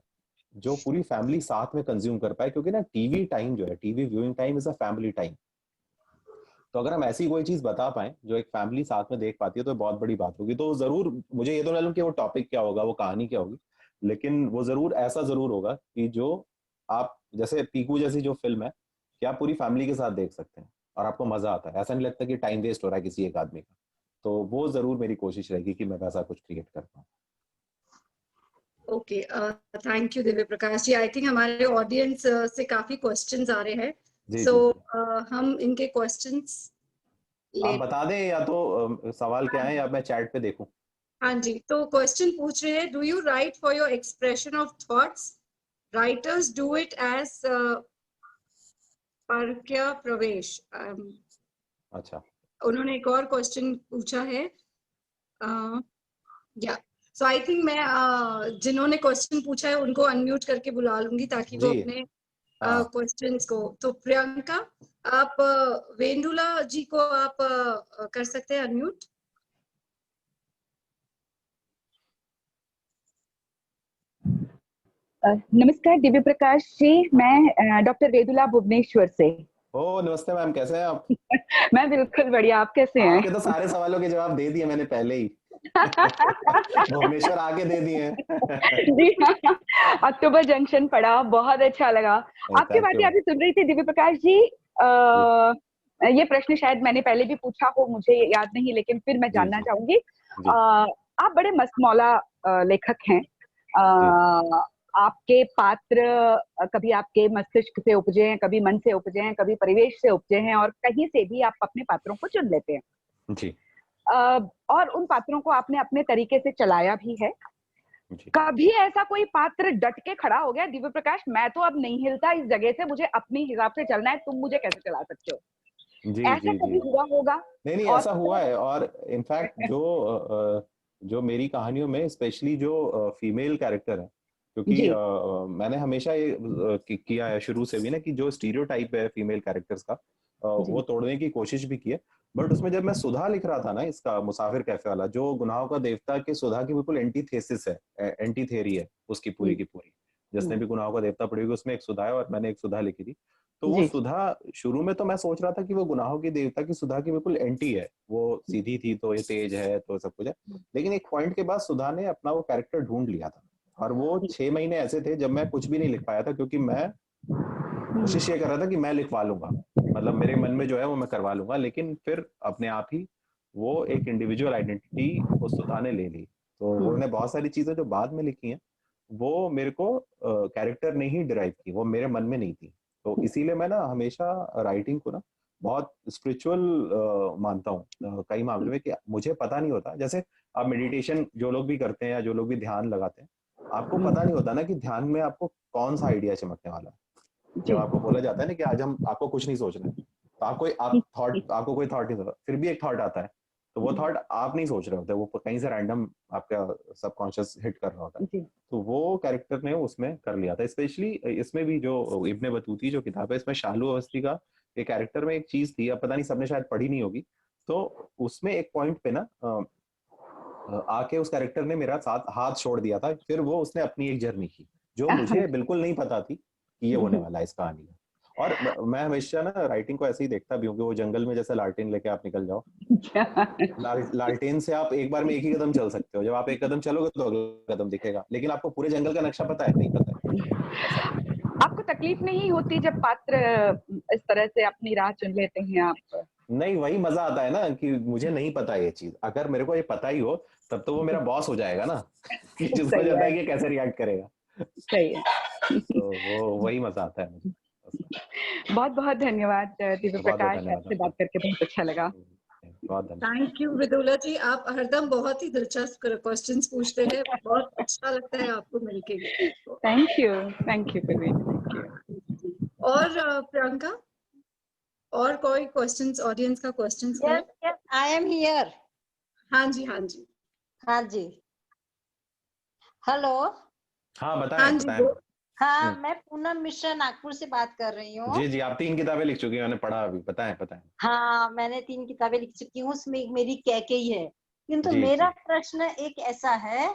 जो पूरी फैमिली साथ में कंज्यूम कर पाए, क्योंकि ना टीवी टाइम जो है, TV viewing time is a family time. तो अगर हम ऐसी कोई चीज बता पाए जो एक फैमिली साथ में देख पाती है, तो बहुत बड़ी बात होगी। तो जरूर, मुझे ये तो मालूम कि वो टॉपिक क्या होगा, वो कहानी क्या होगी, लेकिन वो जरूर ऐसा जरूर होगा कि जो आप, जैसे पीकू जैसी जो फिल्म है, कि आप पूरी फैमिली के साथ देख सकते हैं और आपको मजा आता है, ऐसा नहीं लगता कि टाइम वेस्ट हो रहा है किसी एक आदमी का। तो वो जरूर मेरी कोशिश रहेगी कि मैं वैसा कुछ क्रिएट कर पाऊँ। Okay, thank you Divya Prakash ji. I think हमारे ऑडियंस से काफी क्वेश्चंस आ रहे हैं, सो हम इनके क्वेश्चंस आप बता दें, या तो सवाल क्या है, या मैं चैट पे देखूं। हाँ जी, तो क्वेश्चन पूछ रहे हैं, do you write for your expression of thoughts? Writers do it as परक्या प्रवेश। अच्छा, उन्होंने एक और क्वेश्चन पूछा है, या सो आई थिंक मैं जिन्होंने क्वेश्चन पूछा है उनको अनम्यूट करके बुला लूंगी, ताकि वो अपने हाँ क्वेश्चंस को। तो प्रियंका, आप वेंडुला जी को आप कर सकते हैं अनम्यूट। नमस्कार दिव्य प्रकाश जी, मैं डॉक्टर वेदुला भुवनेश्वर से। ओ नमस्ते मैम, कैसे हैं आप? मैं बिल्कुल बढ़िया, आप कैसे हैं? आपके तो सारे सवालों के जवाब दे दिए मैंने पहले ही। भुवनेश्वर आके दे दिए जी हाँ, अक्टूबर जंक्शन पढ़ा, बहुत अच्छा लगा। आपकी थैंक बातें यू अभी सुन रही थी दिव्य प्रकाश जी। ये प्रश्न शायद मैंने पहले भी पूछा हो, मुझे याद नहीं, लेकिन फिर मैं जी जानना जी चाहूंगी। जी आप बड़े मस्तमौला लेखक हैं। जी आपके पात्र कभी आपके मस्तिष्क से उपजे हैं, कभी मन से उपजे हैं, कभी परिवेश से उपजे हैं, और कहीं से भी आप अपने पात्रों को चुन लेते हैं। जी और उन पात्रों को आपने अपने तरीके से चलाया भी है। जी कभी ऐसा कोई पात्र डट के खड़ा हो गया, दिव्य प्रकाश मैं तो अब नहीं हिलता इस जगह से, मुझे अपने हिसाब से चलना है, तुम मुझे कैसे चला सकते हो? जी ऐसा जी कभी जी हुआ होगा? नहीं नहीं, और ऐसा हुआ है। और इनफैक्ट जो मेरी कहानियों में स्पेशली जो फीमेल कैरेक्टर है, क्योंकि जी मैंने हमेशा ये किया है शुरू से भी ना कि जो स्टीरियोटाइप है फीमेल कैरेक्टर्स का वो जी तोड़ने की कोशिश भी की है। बट उसमें जब मैं सुधा लिख रहा था ना, इसका मुसाफिर कैफे वाला, जो गुनाहों का देवता के सुधा की बिल्कुल एंटीथेसिस है, एंटी थेरी है उसकी पूरी की पूरी। जिसने भी गुनाहों का देवता पढ़ी होगी उसमें एक सुधा है, और मैंने एक सुधा लिखी थी। तो वो जी सुधा शुरू में तो मैं सोच रहा था कि वो गुनाहों की देवता की सुधा की बिल्कुल एंटी है, वो सीधी थी तो ये तेज है तो सब कुछ है। लेकिन एक पॉइंट के बाद सुधा ने अपना वो कैरेक्टर ढूंढ लिया था, और वो 6 महीने ऐसे थे जब मैं कुछ भी नहीं लिख पाया था, क्योंकि मैं कोशिश ये कर रहा था कि मैं लिखवा लूंगा, मतलब मेरे मन में जो है वो मैं करवा लूंगा। लेकिन फिर अपने आप ही वो एक इंडिविजुअल आइडेंटिटी उस सुधा ने ले ली। तो वो उन्होंने बहुत सारी चीजें जो बाद में लिखी हैं वो मेरे को कैरेक्टर ने ही डिराइव की, वो मेरे मन में नहीं थी। तो इसीलिए मैं ना हमेशा राइटिंग को ना बहुत स्पिरिचुअल मानता हूँ कई मामले में, कि मुझे पता नहीं होता। जैसे आप मेडिटेशन जो लोग भी करते हैं या जो लोग भी ध्यान लगाते हैं, आपको पता नहीं होता ना कि ध्यान में आपको कौन सा आइडिया चमकने वाला है। जब जी आपको बोला जाता है ना कि आज हम आपको कुछ नहीं सोचना है, तो आपको कोई थॉट नहीं, फिर भी एक थॉट आता है, तो वो थॉट आप नहीं सोच रहे होते, वो कहीं से रैंडम आपका सबकॉन्शियस हिट कर रहा होता है। जी तो वो कैरेक्टर ने उसमें कर लिया था। स्पेशली इसमें भी जो इब्ने बतूती जो किताब है, इसमें शालू अवस्थी का एक कैरेक्टर में एक चीज थी, अब पता नहीं सबने शायद पढ़ी नहीं होगी। तो उसमें एक पॉइंट पे ना आके उस कैरेक्टर ने मेरा साथ हाथ छोड़ दिया था, फिर वो उसने अपनी एक जर्नी की जो मुझे बिल्कुल नहीं पता थी कि ये होने वाला है इस कहानी में। और मैं हमेशा ना राइटिंग को ऐसे ही देखता भी हूँ कि वो जंगल में जैसे लालटेन लेके आप निकल जाओ, लालटेन से आप एक बार में एक ही कदम चल सकते हो, जब आप एक कदम चलोगे तो अगला कदम दिखेगा, लेकिन आपको पूरे जंगल का नक्शा पता है? नहीं पता है। ऐसा है। आपको तकलीफ नहीं होती जब पात्र इस तरह से अपनी राह चुन लेते हैं आप? नहीं, वही मजा आता है ना कि मुझे नहीं पता ये चीज, अगर मेरे को ये पता ही हो तब तो वो मेरा बॉस हो जाएगा ना कि जिसको सही पता है, है कि कैसे रिएक्ट करेगा। सही है। तो वो वही मजा आता है मुझे उसमें। बहुत बहुत धन्यवाद दिव्य बहुत बहुत प्रकाश, धन्यवाद आपसे आपका। बात करके बहुत अच्छा लगा। बहुत धन्यवाद। थैंक यू विदुला जी, आप हरदम बहुत ही दिलचस्प क्वेश्चंस पूछते हैं, बहुत अच्छा लगता है आपको मिलके। Thank you Praveen, thank you. और प्रियंका, और कोई क्वेश्चंस, ऑडियंस का क्वेश्चंस है? Yes yes I am here. हाँ जी, हाँ जी, हाँ जी, हेलो। हाँ हाँ बताएं जी, बताएं। हाँ, मैं पूनम मिश्रा नागपुर से बात कर रही हूँ। जी जी, आप 3 किताबें लिख चुकी हैं, मैंने पढ़ा अभी। बताएं बताएं। हाँ, मैंने 3 किताबें लिख चुकी हूँ, उसमें एक मेरी कैकेयी है। किंतु जी मेरा जी प्रश्न एक ऐसा है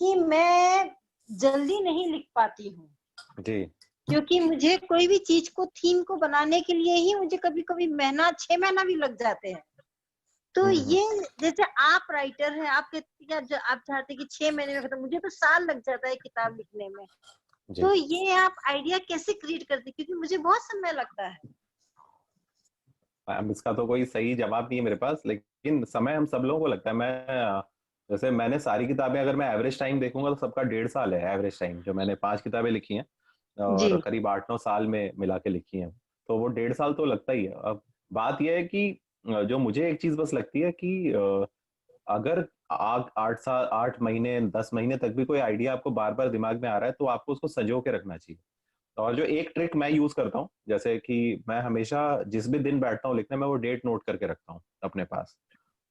कि मैं जल्दी नहीं लिख पाती हूँ, जी क्योंकि मुझे कोई भी चीज को, थीम को बनाने के लिए ही मुझे कभी कभी महीना 6 महीना भी लग जाते हैं। तो हम्म। ये, जैसे आप राइटर हैं, आप कहते हैं आप चाहते हैं कि 6 महीने में खत्म, मुझे तो साल लग जाता है किताब लिखने में। जी, तो ये आप आइडिया कैसे क्रिएट करते हैं, क्योंकि मुझे बहुत समय लगता है। अब इसका तो कोई सही जवाब नहीं है मेरे पास, लेकिन समय हम सब लोगों को लगता है। मैं जैसे मैंने सारी किताबें, अगर मैं एवरेज टाइम देखूंगा तो सबका 1.5 साल है एवरेज टाइम। जो मैंने 5 किताबें लिखी हैं और जी करीब 8-9 साल में मिला के लिखी हैं, तो वो 1.5 साल तो लगता ही है। अब बात यह है कि जो मुझे एक चीज बस लगती है कि अगर 8 साल, 8 महीने, 10 महीने तक भी कोई आइडिया आपको बार बार दिमाग में आ रहा है, तो आपको उसको संजो के रखना चाहिए। और जो एक ट्रिक मैं यूज करता हूँ, जैसे कि मैं हमेशा जिस भी दिन बैठता हूँ लिखने में, वो डेट नोट करके रखता हूँ अपने पास।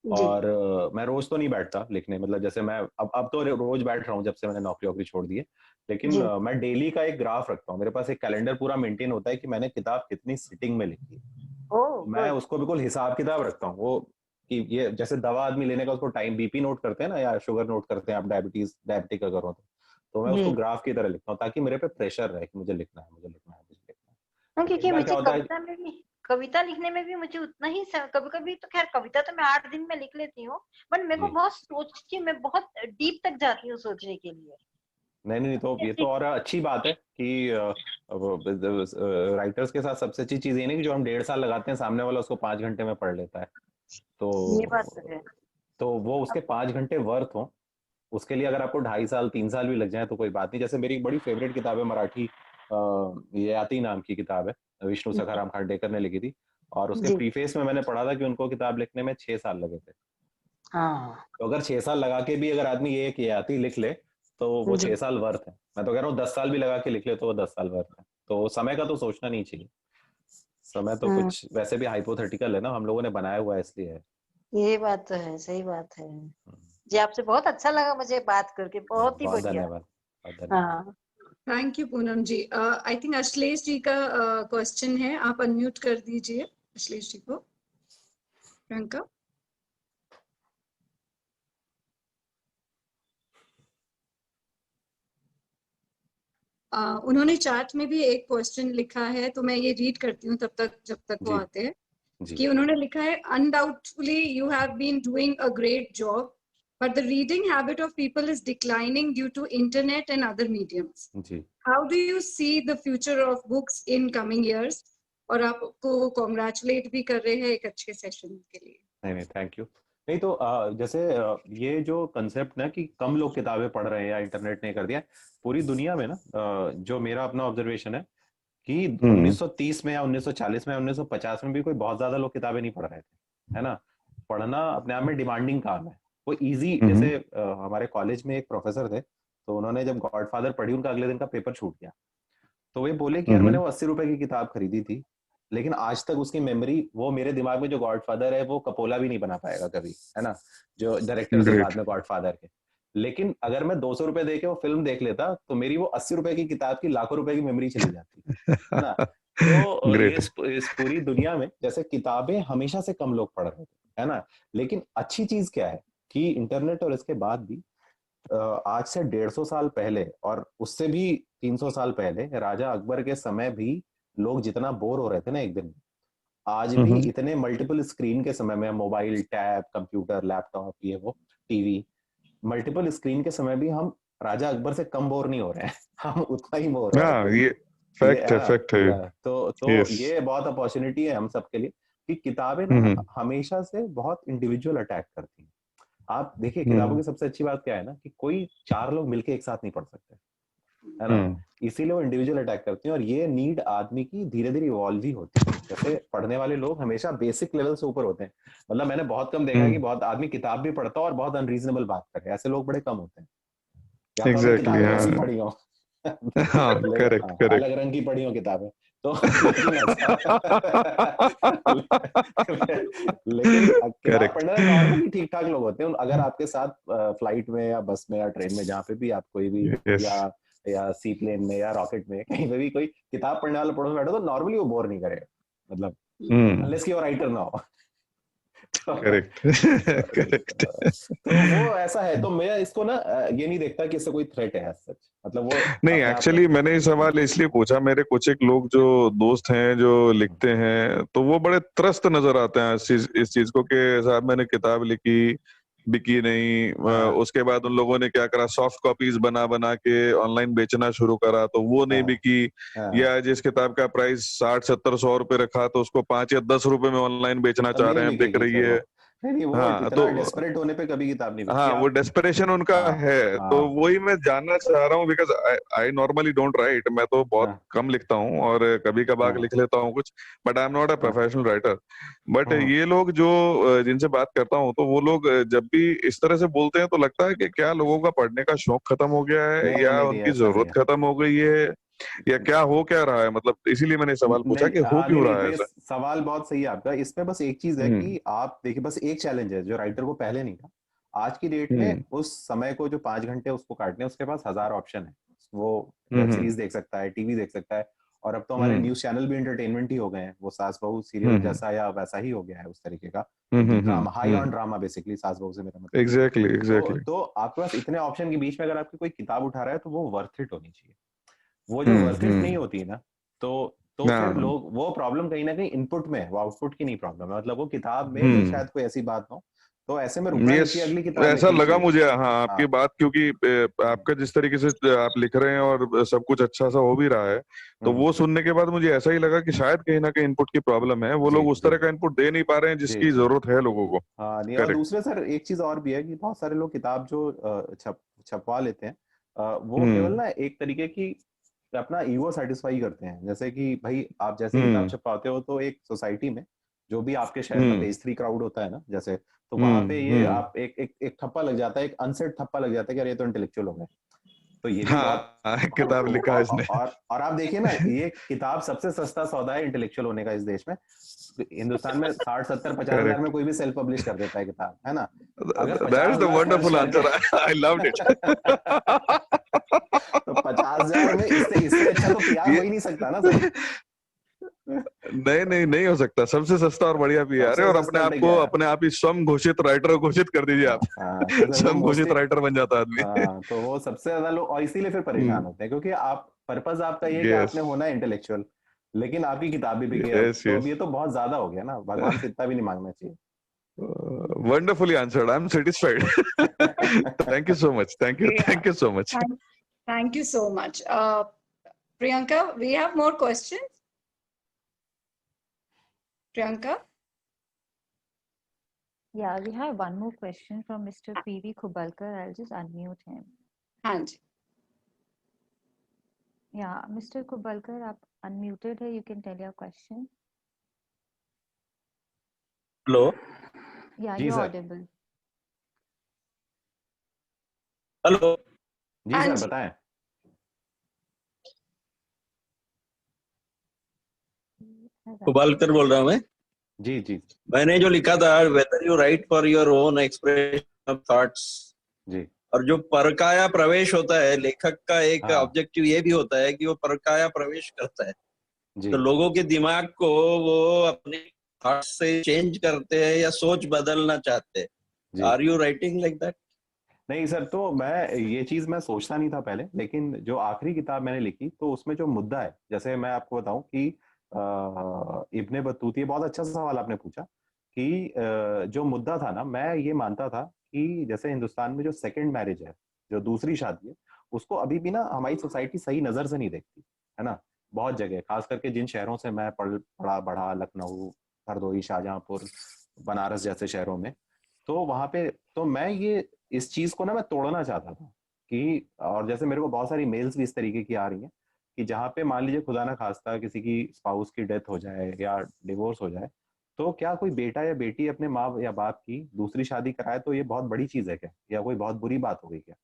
जी और मैं रोज तो नहीं बैठता लिखने, मतलब जैसे मैं अब तो रोज बैठ रहा हूँ जब से मैंने नौकरी वोकरी छोड़ दी है, लेकिन जी मैं डेली का एक ग्राफ रखता हूँ, मेरे पास एक कैलेंडर पूरा मेंटेन होता है कि मैंने किताब कितनी सिटिंग में लिखी है। ओह मैं गुड। उसको बिल्कुल हिसाब किताब रखता हूँ, वो कि ये जैसे दवा आदमी लेने का उसको टाइम बीपी नोट करते हैं ना, या शुगर नोट करते हैं, आप डायबिटिक अगर हो तो मैं उसको जी ग्राफ की तरह लिखता हूँ ताकि मेरे पे प्रेशर रहे कि मुझे लिखना है, मुझे लिखना है, मुझे लिखना है। हाँ, तो कई क्योंकि बार क्या मुझे होता है। कविता में भी, कविता लिखने में भी मुझे उतना ही कभी कभी तो खैर कविता तो मैं 8 दिन में लिख लेती हूँ, बट मेरे को जी, बहुत सोच के मैं बहुत डीप तक जाती हूँ सोचने के लिए। नहीं नहीं, तो ये तो जैसे और अच्छी बात है कि राइटर्स के साथ सबसे अच्छी चीज ये नहीं कि जो हम 1.5 साल लगाते हैं सामने वाला उसको 5 घंटे में पढ़ लेता है। ये बात तो तो है। वो उसके अब 5 घंटे वर्थ हो, उसके लिए अगर आपको 2.5 साल 3 साल भी लग जाए तो कोई बात नहीं। जैसे मेरी एक बड़ी फेवरेट किताब है मराठी, ययाति नाम की किताब है, विष्णु सखाराम खांडेकर ने लिखी थी, और उसके जी प्रीफेस में मैंने पढ़ा था कि उनको किताब लिखने में 6 साल लगे थे। हाँ तो अगर 6 साल लगा के भी अगर आदमी ये एक ययाति लिख ले तो वो जी 6 साल वर्थ है। मैं तो कह रहा हूँ 10 साल भी लगा के लिख ले तो वो 10 साल वर्थ है। तो समय का तो सोचना नहीं चाहिए। समय तो हम्म, कुछ वैसे भी हाइपोथेटिकल है ना, हम लोगों ने बनाया हुआ है इसलिए है। ये बात तो है, सही बात है। जी आपसे बहुत अच्छा लगा मुझे बात करके, बहुत ही बहुत बढ़िया। धन्यवाद, बहुत धन्यवाद। हाँ thank you Poonam ji. I think Ashlesh ji का क्वेश्चन है, आप अनम्यूट कर दीजिए अश्लेष जी को। प्रियंका उन्होंने चैट में भी एक क्वेश्चन लिखा है, तो मैं ये रीड करती हूँ तब तक जब तक वो जी आते हैं। जी कि उन्होंने लिखा है, undoubtedly you have been doing a great job, but the reading habit of people is declining due to internet and other mediums. जी। How do you see the future of books in coming years? और आपको कॉन्ग्रेचुलेट भी कर रहे हैं एक अच्छे सेशन के लिए। नहीं नहीं, थैंक यू। नहीं तो जैसे ये जो कंसेप्ट ना कि कम लोग किताबें पढ़ रहे हैं या इंटरनेट ने कर दिया, पूरी दुनिया में ना जो मेरा अपना ऑब्जर्वेशन है कि 1930 में या 1940 में या 1950 में भी कोई बहुत ज्यादा लोग किताबें नहीं पढ़ रहे थे, है ना। पढ़ना अपने आप में डिमांडिंग काम है। वो इजी, जैसे हमारे कॉलेज में एक प्रोफेसर थे, तो उन्होंने जब गॉडफादर पढ़ी, उनका अगले दिन का पेपर छूट गया। तो वे बोले कि यार मैंने वो 80 रुपए की किताब खरीदी थी, लेकिन आज तक उसकी मेमोरी, वो मेरे दिमाग में जो गॉडफादर है वो कपोला भी नहीं बना पाएगा कभी, है ना, जो डायरेक्टर थे बाद में गॉडफादर के। लेकिन अगर मैं 200 रुपए दे के वो फिल्म देख लेता तो मेरी वो 80 रुपए की किताब की लाखों रुपए की मेमोरी चली जाती, है ना। तो ये इस पूरी दुनिया में जैसे किताबें हमेशा से कम लोग पढ़ रहे थे, है ना। लेकिन अच्छी चीज क्या है कि इंटरनेट और इसके बाद भी आज से 150 साल पहले और उससे भी 300 साल पहले राजा अकबर के समय भी लोग जितना बोर हो रहे थे ना एक दिन में, आज भी इतने मल्टीपल स्क्रीन के समय में, मोबाइल, टैब, कंप्यूटर, लैपटॉप, ये वो, टीवी, मल्टीपल स्क्रीन के समय भी हम राजा अकबर से कम बोर नहीं हो रहे हैं। हम उतना ही बोर हो रहे हैं। ये ये फैक्ट है, फैक्ट है। तो यस। ये बहुत अपॉर्चुनिटी है हम सबके लिए कि किताबें ना हमेशा से बहुत इंडिविजुअल अटैक करती हैं। आप देखिए किताबों की सबसे अच्छी बात क्या है ना कि कोई 4 लोग मिलके एक साथ नहीं पढ़ सकते, है ना। इसीलिए वो इंडिविजुअल अटैक करती हैं, और ये नीड आदमी की धीरे धीरे इवॉल्व ही होती है। जैसे पढ़ने वाले लोग हमेशा बेसिक लेवल से ऊपर होते हैं। मतलब मैंने बहुत कम देखा है कि बहुत आदमी किताब भी पढ़ता हो और बहुत अनरीजनेबल बात करे, ऐसे लोग बड़े कम होते हैं। या तो उन्होंने एग्जैक्टली, किताबें वैसी हाँ। पढ़ी हो हाँ, करेक्ट करेक्ट। अलग रंग की पढ़ी हो किताबें तो लेकिन ऐसा लेकिन किताब करेक्ट। पढ़ने में नॉर्मली ठीक ठाक लोग होते हैं। अगर आपके साथ फ्लाइट में या बस में या ट्रेन में, जहाँ पे भी आप कोई भी, यस। या सी प्लेन में या रॉकेट में, कहीं पे भी कोई किताब पढ़ने वाला पड़ोस में बैठो तो नॉर्मली वो बोर नहीं करेगा, मतलब अनलेस कि वो राइटर ना हो। Correct correct. तो वो ऐसा है। तो मैं इसको ना ये नहीं देखता कि इससे कोई थ्रेट है सच, मतलब वो नहीं, अपने आप में। एक्चुअली मैंने ये सवाल इसलिए पूछा, मेरे कुछ एक लोग जो दोस्त हैं जो लिखते हैं तो वो बड़े त्रस्त नजर आते हैं इस चीज को कि साहब मैंने किताब लिखी, बिकी नहीं, उसके बाद उन लोगों ने क्या करा, सॉफ्ट कॉपीज बना बना के ऑनलाइन बेचना शुरू करा तो वो नहीं बिकी, या जिस किताब का प्राइस 60-70-100 रुपए रखा तो उसको 5 या 10 रुपए में ऑनलाइन बेचना चाह नहीं रहे हैं, बिक बिकेगी रही फिर वो। है। नहीं नहीं, वो हाँ इतना तो डेस्परेट होने पे कभी किताब नहीं बिकती हाँ, वो आप। डेस्परेशन उनका हाँ है, तो हाँ वही मैं जानना चाह रहा हूँ, because I normally don't write, मैं तो बहुत हाँ कम लिखता हूँ और कभी कभार हाँ लिख लेता हूँ कुछ, but I am not a हाँ प्रोफेशनल राइटर। बट हाँ ये लोग जो जिनसे बात करता हूँ तो वो लोग जब भी इस तरह से बोलते हैं तो लगता है कि क्या लोगों का पढ़ने का शौक खत्म हो गया है नहीं या नहीं नहीं, उनकी ऐसा नहीं जरूरत है। खत्म हो गई है। या क्या हो क्या रहा है, मतलब इसीलिए मैंने सवाल पूछा नहीं, कि हो हाँ, क्यों नहीं, रहा है नहीं, ऐसा। सवाल बहुत सही है आपका। इसमें बस एक चीज है हम्म कि आप देखिए, बस एक चैलेंज है जो राइटर को पहले नहीं था। आज की डेट में हम्म उस समय को जो 5 घंटे उसको काटने, उसके पास 1000 ऑप्शन है। वो वेब हम्म सीरीज देख सकता है, टीवी देख सकता है, और अब तो हमारे हम्म न्यूज चैनल भी एंटरटेनमेंट ही हो गए हैं। वो सास बहू सीरियल हम्म जैसा या वैसा ही हो गया है, उस तरीके का एक drama, high on drama basically, सास बहू से मेरा मतलब। एग्जैक्टली तो एग्जैक्टली। तो आपके पास इतने ऑप्शन के बीच में अगर आपकी कोई किताब उठा रहा है तो वो वर्थ इट होनी चाहिए। वो जो वर्थ इट नहीं हम्म। होती है ना, तो फिर हाँ। लोग, वो प्रॉब्लम कहीं ना कहीं इनपुट में है, वो आउटपुट की नहीं प्रॉब्लम है। मतलब वो किताब में ही हम्म। शायद कोई ऐसी बात हो, तो ऐसे में रुकना नहीं यस, चाहिए, अगली किताब ऐसा लिखनी लगा चाहिए। मुझे, हाँ, आपकी हाँ, बात, क्योंकि आपका जिस तरीके से आप लिख रहे हैं और सब कुछ अच्छा सा हो भी रहा है, तो हम्म, वो सुनने के बाद मुझे ऐसा ही लगा कि शायद कहीं ना कहीं इनपुट की प्रॉब्लम है, वो जी, लोग उस जी, तरह का इनपुट दे नहीं पा रहे हैं जी, जिसकी जी। जरूरत है लोगों को। हाँ, नहीं, और करेक्ट। दूसरे सर एक चीज और भी है कि बहुत सारे लोग किताब जो छपवा लेते हैं, वो केवल हम्म ना एक तरीके की अपना ईगो सेटिस्फाई करते हैं। जैसे कि भाई, आप जैसे किताब हम्म छपवाते हो तो एक सोसाइटी में जो भी आपके शहर का हम्म पेज थ्री क्राउड होता है ना, जैसे, तो वहां पे ये हम्म। आप एक ठप्पा लग जाता है, एक अनसेट ठप्पा लग जाता है कि अरे ये तो इंटेलेक्चुअल हो गए। तो ये भी बहुत, हाँ, किताब लिखा है इसने। और आप देखिए ना, ये किताब सबसे सस्ता सौदा है इंटेलेक्चुअल होने का इस देश में। हिंदुस्तान में 60, 70, 50 हजार में करेक्ट। कोई भी सेल्फ पब्लिश कर देता है किताब, है ना। अगर दैट पचास इज द हजार खर्च वंडरफुल करके आंसर, आई लव्ड इट। तो 50 हजार में इससे इससे अच्छा तो पीआर हो ये ही नहीं सकता ना सर। नहीं नहीं नहीं हो सकता, सबसे सस्ता और बढ़िया पीआर है, सबसे और अपने सस्ता आप टिक को, गया। अपने आप ही स्वयं घोषित राइटर घोषित कर दीजिए हाँ, आप। हाँ, तो सर वो स्वयं मोस्टली, घोषित राइटर बन जाता आदमी। हाँ, तो वो सबसे ज्यादा लोग और इसीलिए फिर परेशान होते हैं, क्योंकि आप, पर्पस आपका ये है कि यस आपने होना है इंटेलेक्चुअल, लेकिन आपकी किताब भी बिके। यस अब यस। ये तो बहुत ज्यादा हो गया ना, भगवान से इतना भी नहीं मांगना चाहिए। Wonderfully answered, I am satisfied. Thank you so much, Yeah, thank you so much. thank you so much. Priyanka, we have more questions. Priyanka? Yeah, we have one more question from Mr. P.V. Khubalkar. I'll just unmute him. हाँ जी. Yeah, Mr. Khubalkar, आप unmuted है. You can tell your question. Hello. Yeah, जी you're सर। audible. हेलो। जी हाँ सर, जी. बताएं। कुबालकर बोल रहा हूँ मैं। जी, जी, मैंने जो लिखा था, whether you write for your own expression of thoughts, जी, और जो परकाया प्रवेश होता है, लेखक का एक हाँ, ऑब्जेक्टिव ये भी होता है कि वो परकाया प्रवेश करता है, जी, तो लोगों के दिमाग को वो अपने थॉट्स से चेंज करते हैं या सोच बदलना चाहते हैं। जी। Are you writing like that? नहीं सर, तो मैं ये चीज मैं सोचता नहीं था पहले, लेकिन जो आखिरी किताब मैंने लिखी तो उसमें जो मुद्दा है, जैसे मैं आपको बताऊं कि इब्ने बतूती, बहुत अच्छा सवाल आपने पूछा कि जो मुद्दा था ना, मैं ये मानता था कि जैसे हिंदुस्तान में जो सेकंड मैरिज है, जो दूसरी शादी है, उसको अभी भी ना हमारी सोसाइटी सही नजर से नहीं देखती, है ना। बहुत जगह, खास करके जिन शहरों से मैं पढ़ा बढ़ा, लखनऊ, हरदोई, शाहजहांपुर, बनारस जैसे शहरों में, तो वहां पे, तो मैं ये इस चीज को ना मैं तोड़ना चाहता था कि, और जैसे मेरे को बहुत सारी मेल्स भी इस तरीके की आ रही हैं कि जहाँ पे मान लीजिए खुदा ना खास्ता किसी की स्पाउस की डेथ हो जाए या डिवोर्स हो जाए, तो क्या कोई बेटा या बेटी अपने माँ या बाप की दूसरी शादी कराए तो ये बहुत बड़ी चीज है क्या, या कोई बहुत बुरी बात हो गई क्या।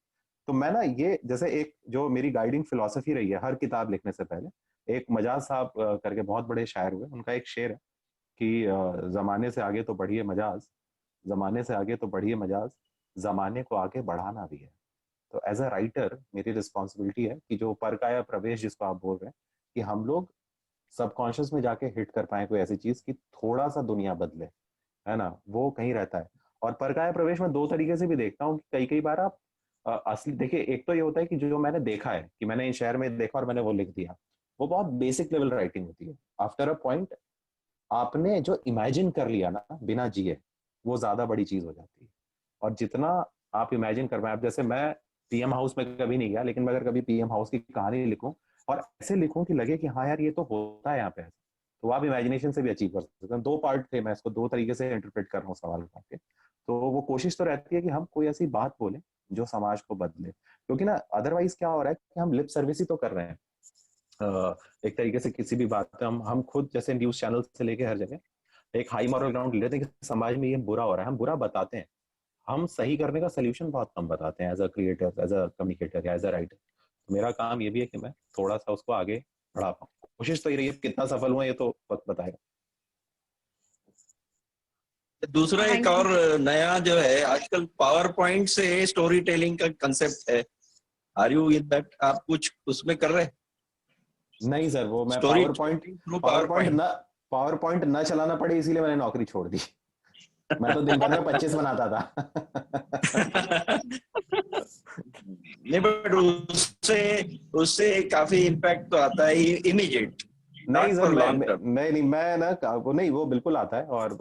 तो मैं ना ये, जैसे एक जो मेरी गाइडिंग फिलोसफी रही है हर किताब लिखने से पहले, एक मजाज साहब करके बहुत बड़े शायर हुए, उनका एक शेर है कि जमाने से आगे तो बढ़िए मजाज, जमाने से आगे तो बढ़िए मजाज, जमाने को आगे बढ़ाना भी है। तो एज अ राइटर मेरी रिस्पॉन्सिबिलिटी है कि जो परकाया प्रवेश जिसको आप बोल रहे हैं, कि हम लोग सबकॉन्शियस में जाके हिट कर पाए कोई ऐसी चीज कि थोड़ा सा दुनिया बदले, है ना, वो कहीं रहता है। और परकाया प्रवेश में दो तरीके से भी देखता हूँ कि कई कई बार आप असली देखिए, एक तो ये होता है कि जो मैंने देखा है कि मैंने इस शहर में देखा और मैंने वो लिख दिया, वो बहुत बेसिक लेवल राइटिंग होती है। आफ्टर अ पॉइंट आपने जो इमेजिन कर लिया ना बिना जिए, वो ज्यादा बड़ी चीज हो जाती है। और जितना आप इमेजिन कर पाए, अब जैसे मैं पीएम हाउस में कभी नहीं गया, लेकिन मैं अगर कभी पीएम हाउस की कहानी लिखूं और ऐसे लिखूं कि लगे कि हाँ यार ये तो होता है यहाँ पे, तो आप इमेजिनेशन से भी अचीव कर सकते हैं। दो पार्ट थे, मैं इसको दो तरीके से इंटरप्रेट कर रहा हूँ सवाल के। तो वो कोशिश तो रहती है कि हम कोई ऐसी बात बोले जो समाज को बदले, क्योंकि ना अदरवाइज क्या हो रहा है कि हम लिप सर्विस ही तो कर रहे हैं। एक तरीके से किसी भी बात पे हम खुद, जैसे न्यूज चैनल से लेके हर जगह एक हाई मॉरल ग्राउंड लेते हैं कि समाज में ये बुरा हो रहा है, हम बुरा बताते हैं, हम सही करने का सोल्यूशन बहुत कम बताते हैं as a creator, as a communicator या एज अ राइटर। मेरा काम ये भी है कि मैं थोड़ा सा उसको आगे बढ़ा पाऊँ। कोशिश तो ये रही है, कितना सफल हुआ ये तो वक्त बताएगा। दूसरा एक Thank you. और नया जो है आजकल पावर पॉइंट से स्टोरी टेलिंग का कंसेप्ट है, आर यू इन दैट? आप कुछ उसमें कर रहे हैं? नहीं सर, वो मैं स्टोरी पावर पॉइंट न चलाना पड़े इसलिए मैंने नौकरी छोड़ दी। मैं तो दिन भर में 25 बनाता था। नहीं, बट उससे काफी इम्पैक्ट तो आता है इमीडिएट, नहीं not sir, for long term. नहीं मैं ना वो नहीं, वो बिल्कुल आता है। और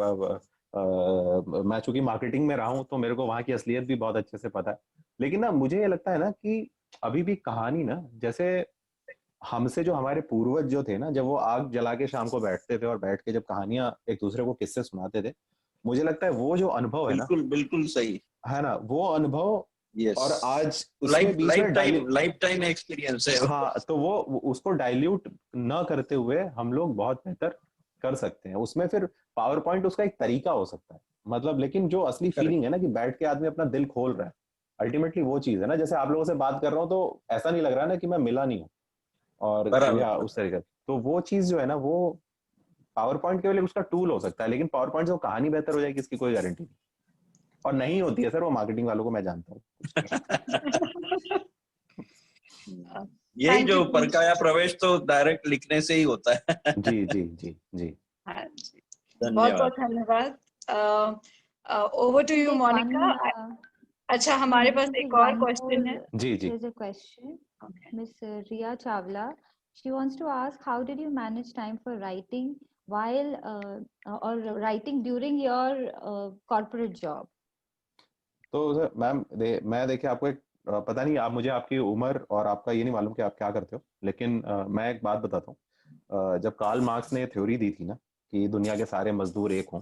मैं चूंकि मार्केटिंग में रहा हूँ तो मेरे को वहाँ की असलियत भी बहुत अच्छे से पता है। लेकिन ना मुझे ये लगता है ना कि अभी भी कहानी ना, जैसे हमसे जो हमारे पूर्वज जो थे ना, जब वो आग जला के शाम को बैठते थे और बैठ के जब कहानियां एक दूसरे को किस्से सुनाते थे, मुझे लगता है वो जो अनुभव है ना, बिल्कुल बिल्कुल सही है ना, वो अनुभव यस, और आज उसमें बीच में लाइफ टाइम एक्सपीरियंस है। हाँ, तो वो उसको डाइल्यूट न करते हुए हम लोग बहुत बेहतर कर सकते हैं उसमें। फिर पावर पॉइंट उसका एक तरीका हो सकता है, मतलब, लेकिन जो असली फीलिंग है ना कि बैठ के आदमी अपना दिल खोल रहा है, अल्टीमेटली वो चीज है ना। जैसे आप लोगों से बात कर रहा हूँ तो ऐसा नहीं लग रहा ना कि मैं मिला नहीं हूँ, और या बराबर। उस तरीके। तो वो चीज जो है ना, वो पावर पॉइंट केवल उसका टूल हो सकता है, लेकिन पावर पॉइंट से कहानी बेहतर हो जाएगी इसकी कोई गारंटी नहीं, और नहीं होती है सर, वो मार्केटिंग वालों को मैं जानता हूँ। यही Thank जो you. परकाया प्रवेश तो डायरेक्ट लिखने से ही होता है। जी जी जी जी। हाँ जी, बहुत धन्यवाद। बहुत धन्यवाद। Over to you Monika. अच्छा, हमारे पास एक और क्वेश्चन है। जी जी। There's a question. Okay. Miss Riya Chawla, she wants to ask, how did you manage time for writing while or writing during your corporate job? तो सर मैम मैं देखिए आपको एक पता नहीं, आप मुझे आपकी उम्र और आपका ये नहीं मालूम कि आप क्या करते हो, लेकिन मैं एक बात बताता हूँ। जब कार्ल मार्क्स ने थ्योरी दी थी ना कि दुनिया के सारे मजदूर एक हों,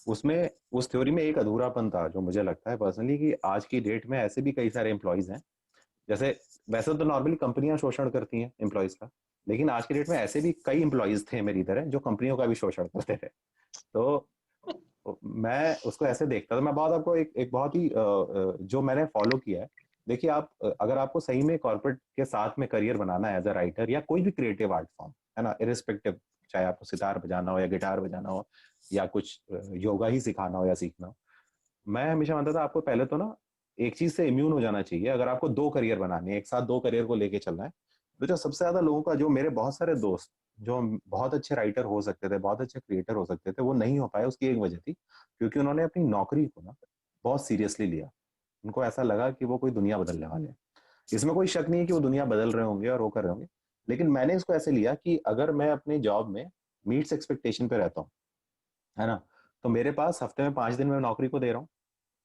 उसमें उस थ्योरी में एक अधूरापन था जो मुझे लगता है पर्सनली कि आज की डेट में ऐसे भी कई सारे एम्प्लॉयज हैं। जैसे वैसे तो नॉर्मली कंपनियां शोषण करती हैं एम्प्लॉयज का, लेकिन आज की डेट में ऐसे भी कई एम्प्लॉयज थे मेरी तरह जो कंपनियों का भी शोषण करते थे। तो मैं उसको ऐसे देखता था। मैं बहुत आपको एक बहुत ही जो मैंने फॉलो किया है, देखिए आप अगर आपको सही में कॉर्पोरेट के साथ में करियर बनाना है एज अ राइटर या कोई भी क्रिएटिव आर्ट फॉर्म, है ना, इरिस्पेक्टिव, चाहे आपको सितार बजाना हो या गिटार बजाना हो या कुछ योगा ही सिखाना हो या सीखना हो, मैं हमेशा मानता था आपको पहले तो ना एक चीज से इम्यून हो जाना चाहिए। अगर आपको दो करियर बनाने हैं, एक साथ दो करियर को लेके चलना है, तो जो सबसे ज्यादा लोगों का, जो मेरे बहुत सारे दोस्त जो बहुत अच्छे राइटर हो सकते थे, बहुत अच्छे क्रिएटर हो सकते थे, वो नहीं हो पाए, उसकी एक वजह थी क्योंकि उन्होंने अपनी नौकरी को ना बहुत सीरियसली लिया। उनको ऐसा लगा कि वो कोई दुनिया बदलने वाले हैं। इसमें कोई शक नहीं है कि वो दुनिया बदल रहे होंगे और वो कर रहे होंगे, लेकिन मैंने इसको ऐसे लिया कि अगर मैं अपने जॉब में मीट्स एक्सपेक्टेशन पे रहता हूँ, है ना, तो मेरे पास हफ्ते में 5 दिन मैं नौकरी को दे रहा हूँ,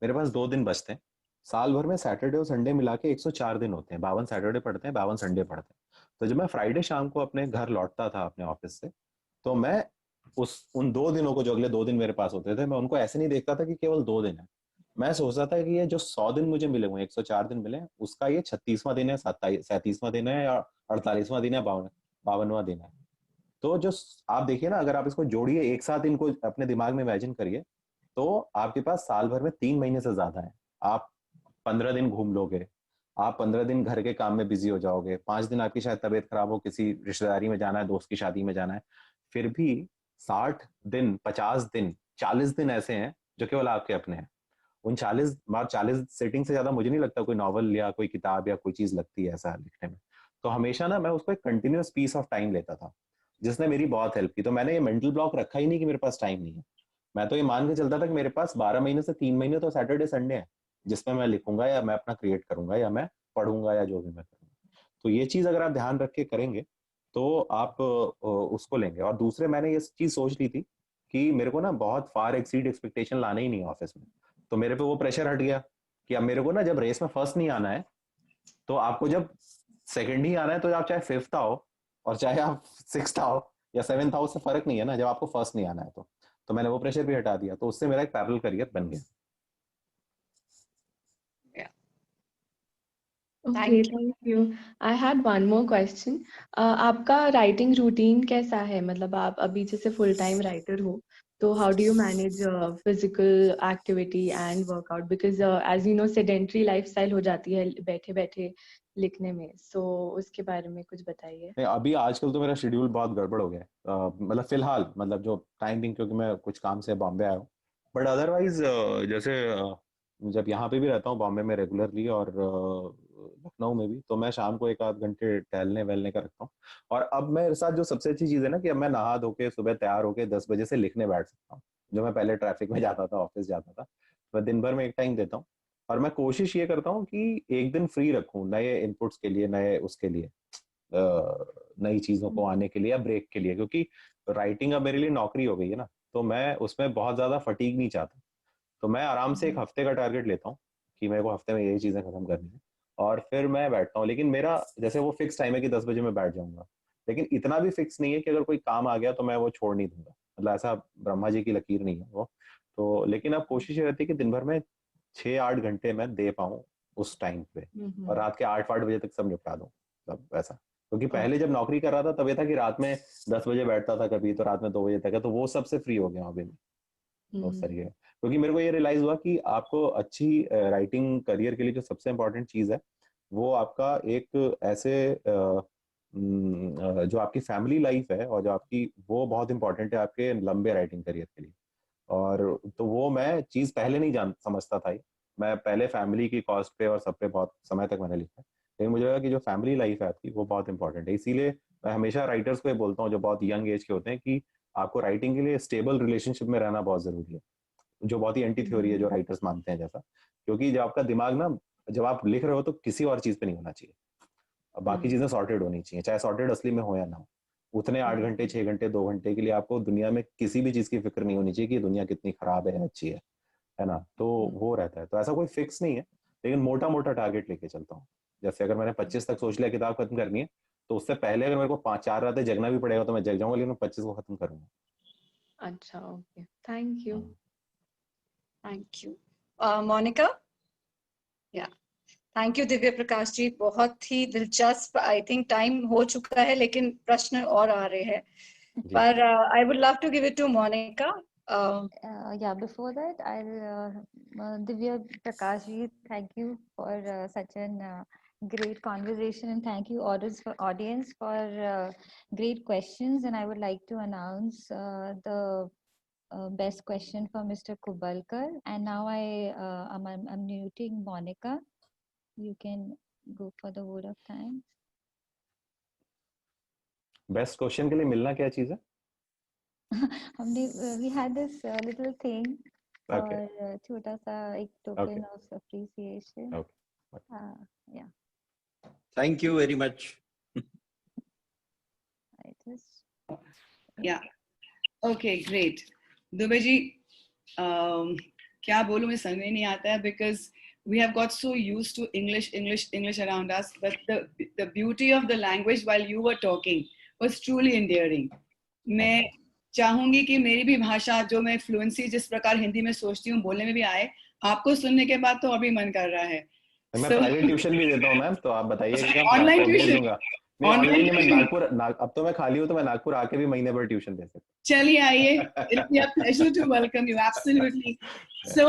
मेरे पास 2 दिन बचते हैं। साल भर में सैटरडे और संडे मिला के 104 दिन होते हैं, 52 सैटरडे पड़ते हैं, 52 संडे पड़ते हैं। तो जब मैं फ्राइडे शाम को अपने घर लौटता था अपने ऑफिस से, तो मैं उन 2 दिनों को, जो अगले 2 दिन मेरे पास होते थे, मैं उनको ऐसे नहीं देखता था कि केवल 2 दिन है। मैं सोचता था कि ये जो 100 दिन मुझे मिले हुए, 104 दिन मिले, उसका ये 36वां दिन है, 37वां दिन है, या 48वां दिन है, 52वां दिन है। तो जो आप देखिए ना, अगर आप इसको जोड़िए एक साथ, इनको अपने दिमाग में इमेजिन करिए, तो आपके पास साल भर में 3 महीने से ज्यादा है। आप 15 दिन घूम लोगे, आप 15 दिन घर के काम में बिजी हो जाओगे, 5 दिन आपकी शायद तबीयत खराब हो, किसी रिश्तेदारी में जाना है, दोस्त की शादी में जाना है, फिर भी 60 दिन, 50 दिन, 40 दिन ऐसे हैं जो केवल आपके अपने हैं। उन 40 सेटिंग से ज्यादा मुझे नहीं लगता कोई नॉवल या कोई किताब या कोई चीज लगती है ऐसा लिखने में। तो हमेशा ना मैं उसको एक कंटिन्यूअस पीस ऑफ टाइम लेता था, जिसने मेरी बहुत हेल्प की। तो मैंने ये मेंटल ब्लॉक रखा ही नहीं कि मेरे पास टाइम नहीं है। मैं तो ये मान के चलता था कि मेरे पास 12 महीने से 3 महीने तो सैटरडे संडे है, जिसमें मैं लिखूंगा या मैं अपना क्रिएट करूंगा या मैं पढ़ूंगा या जो भी मैं करूंगा। तो ये चीज अगर आप ध्यान रख के करेंगे तो आप उसको लेंगे। और दूसरे, मैंने ये चीज सोच ली थी कि मेरे को ना बहुत फार एक्सीड एक्सपेक्टेशन लाना ही नहीं है ऑफिस में। तो मेरे पे वो प्रेशर हट गया कि अब मेरे को ना, जब रेस में फर्स्ट नहीं आना है, तो आपको जब सेकंड ही आना है, तो आप चाहे फिफ्थ आओ और चाहे आप सिक्स्थ आओ या सेवेंथ आओ, उससे फर्क नहीं है ना, जब आपको फर्स्ट नहीं आना है। तो मैंने वो प्रेशर भी हटा दिया, तो उससे मेरा एक पैरेलल करियर बन गया। Okay, thank you. I had one more question. आपका राइटिंग रूटीन कैसा है? मतलब आप अभी जैसे फुल टाइम राइटर हो, तो how do you manage physical activity and workout? Because as you know, sedentary lifestyle हो जाती है बैठे बैठे लिखने में, सो उसके बारे में कुछ बताइए। नहीं, अभी आजकल तो मेरा शेड्यूल बहुत गड़बड़ हो गया है, मतलब फिलहाल, मतलब जो टाइम बिंग, क्योंकि मैं कुछ काम से बॉम्बे आया हूँ। बट अदरवाइज जैसे जब यहाँ पे भी रहता हूँ बॉम्बे में रेगुलरली, और लखनऊ में भी, तो मैं शाम को 1 आध घंटे टहलने वहलने का रखता हूँ। और अब मेरे साथ जो सबसे अच्छी चीज़ है ना, कि अब मैं नहा धो के सुबह तैयार होके 10 बजे से लिखने बैठ सकता हूँ। जो मैं पहले ट्रैफिक में जाता था, ऑफिस जाता था, मैं दिन भर में एक टाइम देता हूँ। और मैं कोशिश ये करता हूँ कि एक दिन फ्री रखूँ नए इनपुट्स के लिए, नए उसके लिए, नई चीजों को आने के लिए या ब्रेक के लिए, क्योंकि राइटिंग अब मेरे लिए नौकरी हो गई है ना, तो मैं उसमें बहुत ज्यादा फटीग नहीं चाहता। तो मैं आराम से 1 हफ्ते का टारगेट लेता हूँ कि मेरे को हफ्ते में ये चीजें खत्म करनी है, और फिर मैं बैठता हूँ। लेकिन मेरा जैसे वो फिक्स टाइम है कि 10 बजे मैं बैठ जाऊंगा, लेकिन इतना भी फिक्स नहीं है कि अगर कोई काम आ गया तो मैं वो छोड़ नहीं दूंगा। मतलब ऐसा ब्रह्मा जी की लकीर नहीं है वो। तो लेकिन अब कोशिश ये रहती है कि दिन भर में 6-8 घंटे मैं दे पाऊँ उस टाइम पे, और रात के 8-8 बजे तक सब निपटा दूं, सब ऐसा। क्योंकि पहले जब नौकरी कर रहा था तब ये था कि रात में 10 बजे बैठता था, कभी तो रात में 2 बजे तक है, तो वो सबसे फ्री हो गया अभी मैं उस तरीके का। क्योंकि मेरे को ये रियलाइज हुआ कि आपको अच्छी राइटिंग करियर के लिए जो सबसे इम्पोर्टेंट चीज है, वो आपका एक ऐसे जो आपकी फैमिली लाइफ है, और जो आपकी, वो बहुत इंपॉर्टेंट है आपके लंबे राइटिंग करियर के लिए। और तो वो मैं चीज पहले नहीं जान समझता था ये। मैं पहले फैमिली की कॉस्ट पे और सब पे बहुत समय तक मैंने लिखा है, लेकिन मुझे लगा कि जो फैमिली लाइफ है आपकी, वो बहुत इंपॉर्टेंट है। इसीलिए मैं हमेशा राइटर्स को ये बोलता हूँ जो बहुत यंग एज के होते हैं, कि आपको राइटिंग के लिए स्टेबल रिलेशनशिप में रहना बहुत जरूरी है। जो बहुत ही एंटी थ्योरी है जो राइटर्स मानते हैं जैसा। क्योंकि जब आपका दिमाग ना, जब आप लिख रहे हो तो किसी और चीज पे नहीं होना चाहिए, अब बाकी चीजें सॉर्टेड होनी चाहिए, चाहे सॉर्टेड असली में हो या ना हो। उतने 8 घंटे, 6 घंटे, 2 घंटे के लिए आपको दुनिया में किसी भी चीज की फिक्र नहीं होनी चाहिए कि दुनिया कितनी खराब है, अच्छी है ना। तो वो रहता है, तो ऐसा कोई फिक्स नहीं है, लेकिन मोटा मोटा टारगेट लेके चलता हूँ। जैसे अगर मैंने 25 तक सोच लिया किताब खत्म करनी है, तो उससे पहले अगर मेरे को 5-4 रातें जगना भी पड़ेगा तो मैं जग जाऊंगा, लेकिन मैं 25 को खत्म करूंगा। अच्छा, okay, thank you. Thank you. Monika. Yeah, thank you Divya Prakash ji, बहुत ही दिलचस्प। आई थिंक टाइम हो चुका है, लेकिन प्रश्न और आ रहे हैं, पर I would love to give it to Monika. Yeah, before that, Divya Prakash ji, thank you for such an great conversation, and thank you audience for great questions. And I would like to announce the best question for Mr. Kubalkar. And now I'm muting Monica. You can go for the vote of thanks. Best question के लिए मिलना क्या चीज है? we had this little thing Okay. और छोटा सा एक token of appreciation. Okay. Yeah. Thank you very much. Yeah. Okay, great. Dubey ji, क्या बोलूं, मैं समझ में नहीं आता है, because we have got so used to English around us, but the beauty of the language while you were talking was truly endearing. मैं चाहूंगी कि मेरी भी भाषा, जो मैं फ्लुएंसी जिस प्रकार हिंदी में सोचती हूँ, बोलने में भी आए। आपको सुनने के बाद तो अभी मन कर रहा है। मैं प्राइवेट ट्यूशन भी देता हूँ मैम, तो आप बताइए। Online tuition? नहीं, ऑनलाइन मैं नागपुर, अब तो मैं खाली हूँ, तो मैं नागपुर आके भी महीने भर ट्यूशन दे सकता हूँ। चलिए आइए, it'll be a pleasure to welcome you. Absolutely. So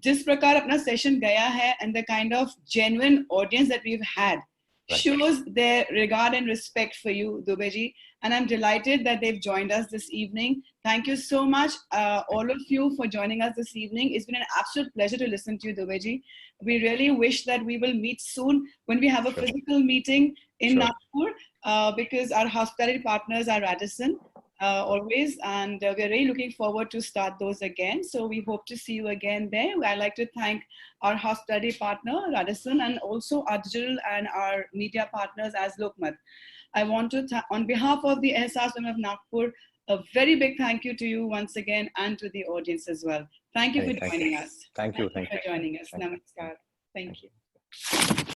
जिस प्रकार अपना सेशन गया है, and the kind of genuine audience that we've had shows their regard and respect for you, Dubey ji, and I'm delighted that they've joined us this evening. Thank you so much, all of you, for joining us this evening. It's been an absolute pleasure to listen to you, Dubey ji. We really wish that we will meet soon when we have a physical meeting in Nagpur, because our hospitality partners are Radisson always, and we're really looking forward to start those again. So we hope to see you again there. I'd like to thank our hospitality partner, Radisson, and also our digital and our media partners as Lokmat. I want to, on behalf of the Ehsaas Women of Nagpur, a very big thank you to you once again, and to the audience as well. Thank you for joining us. Thank you for joining us. Namaskar. Thank you.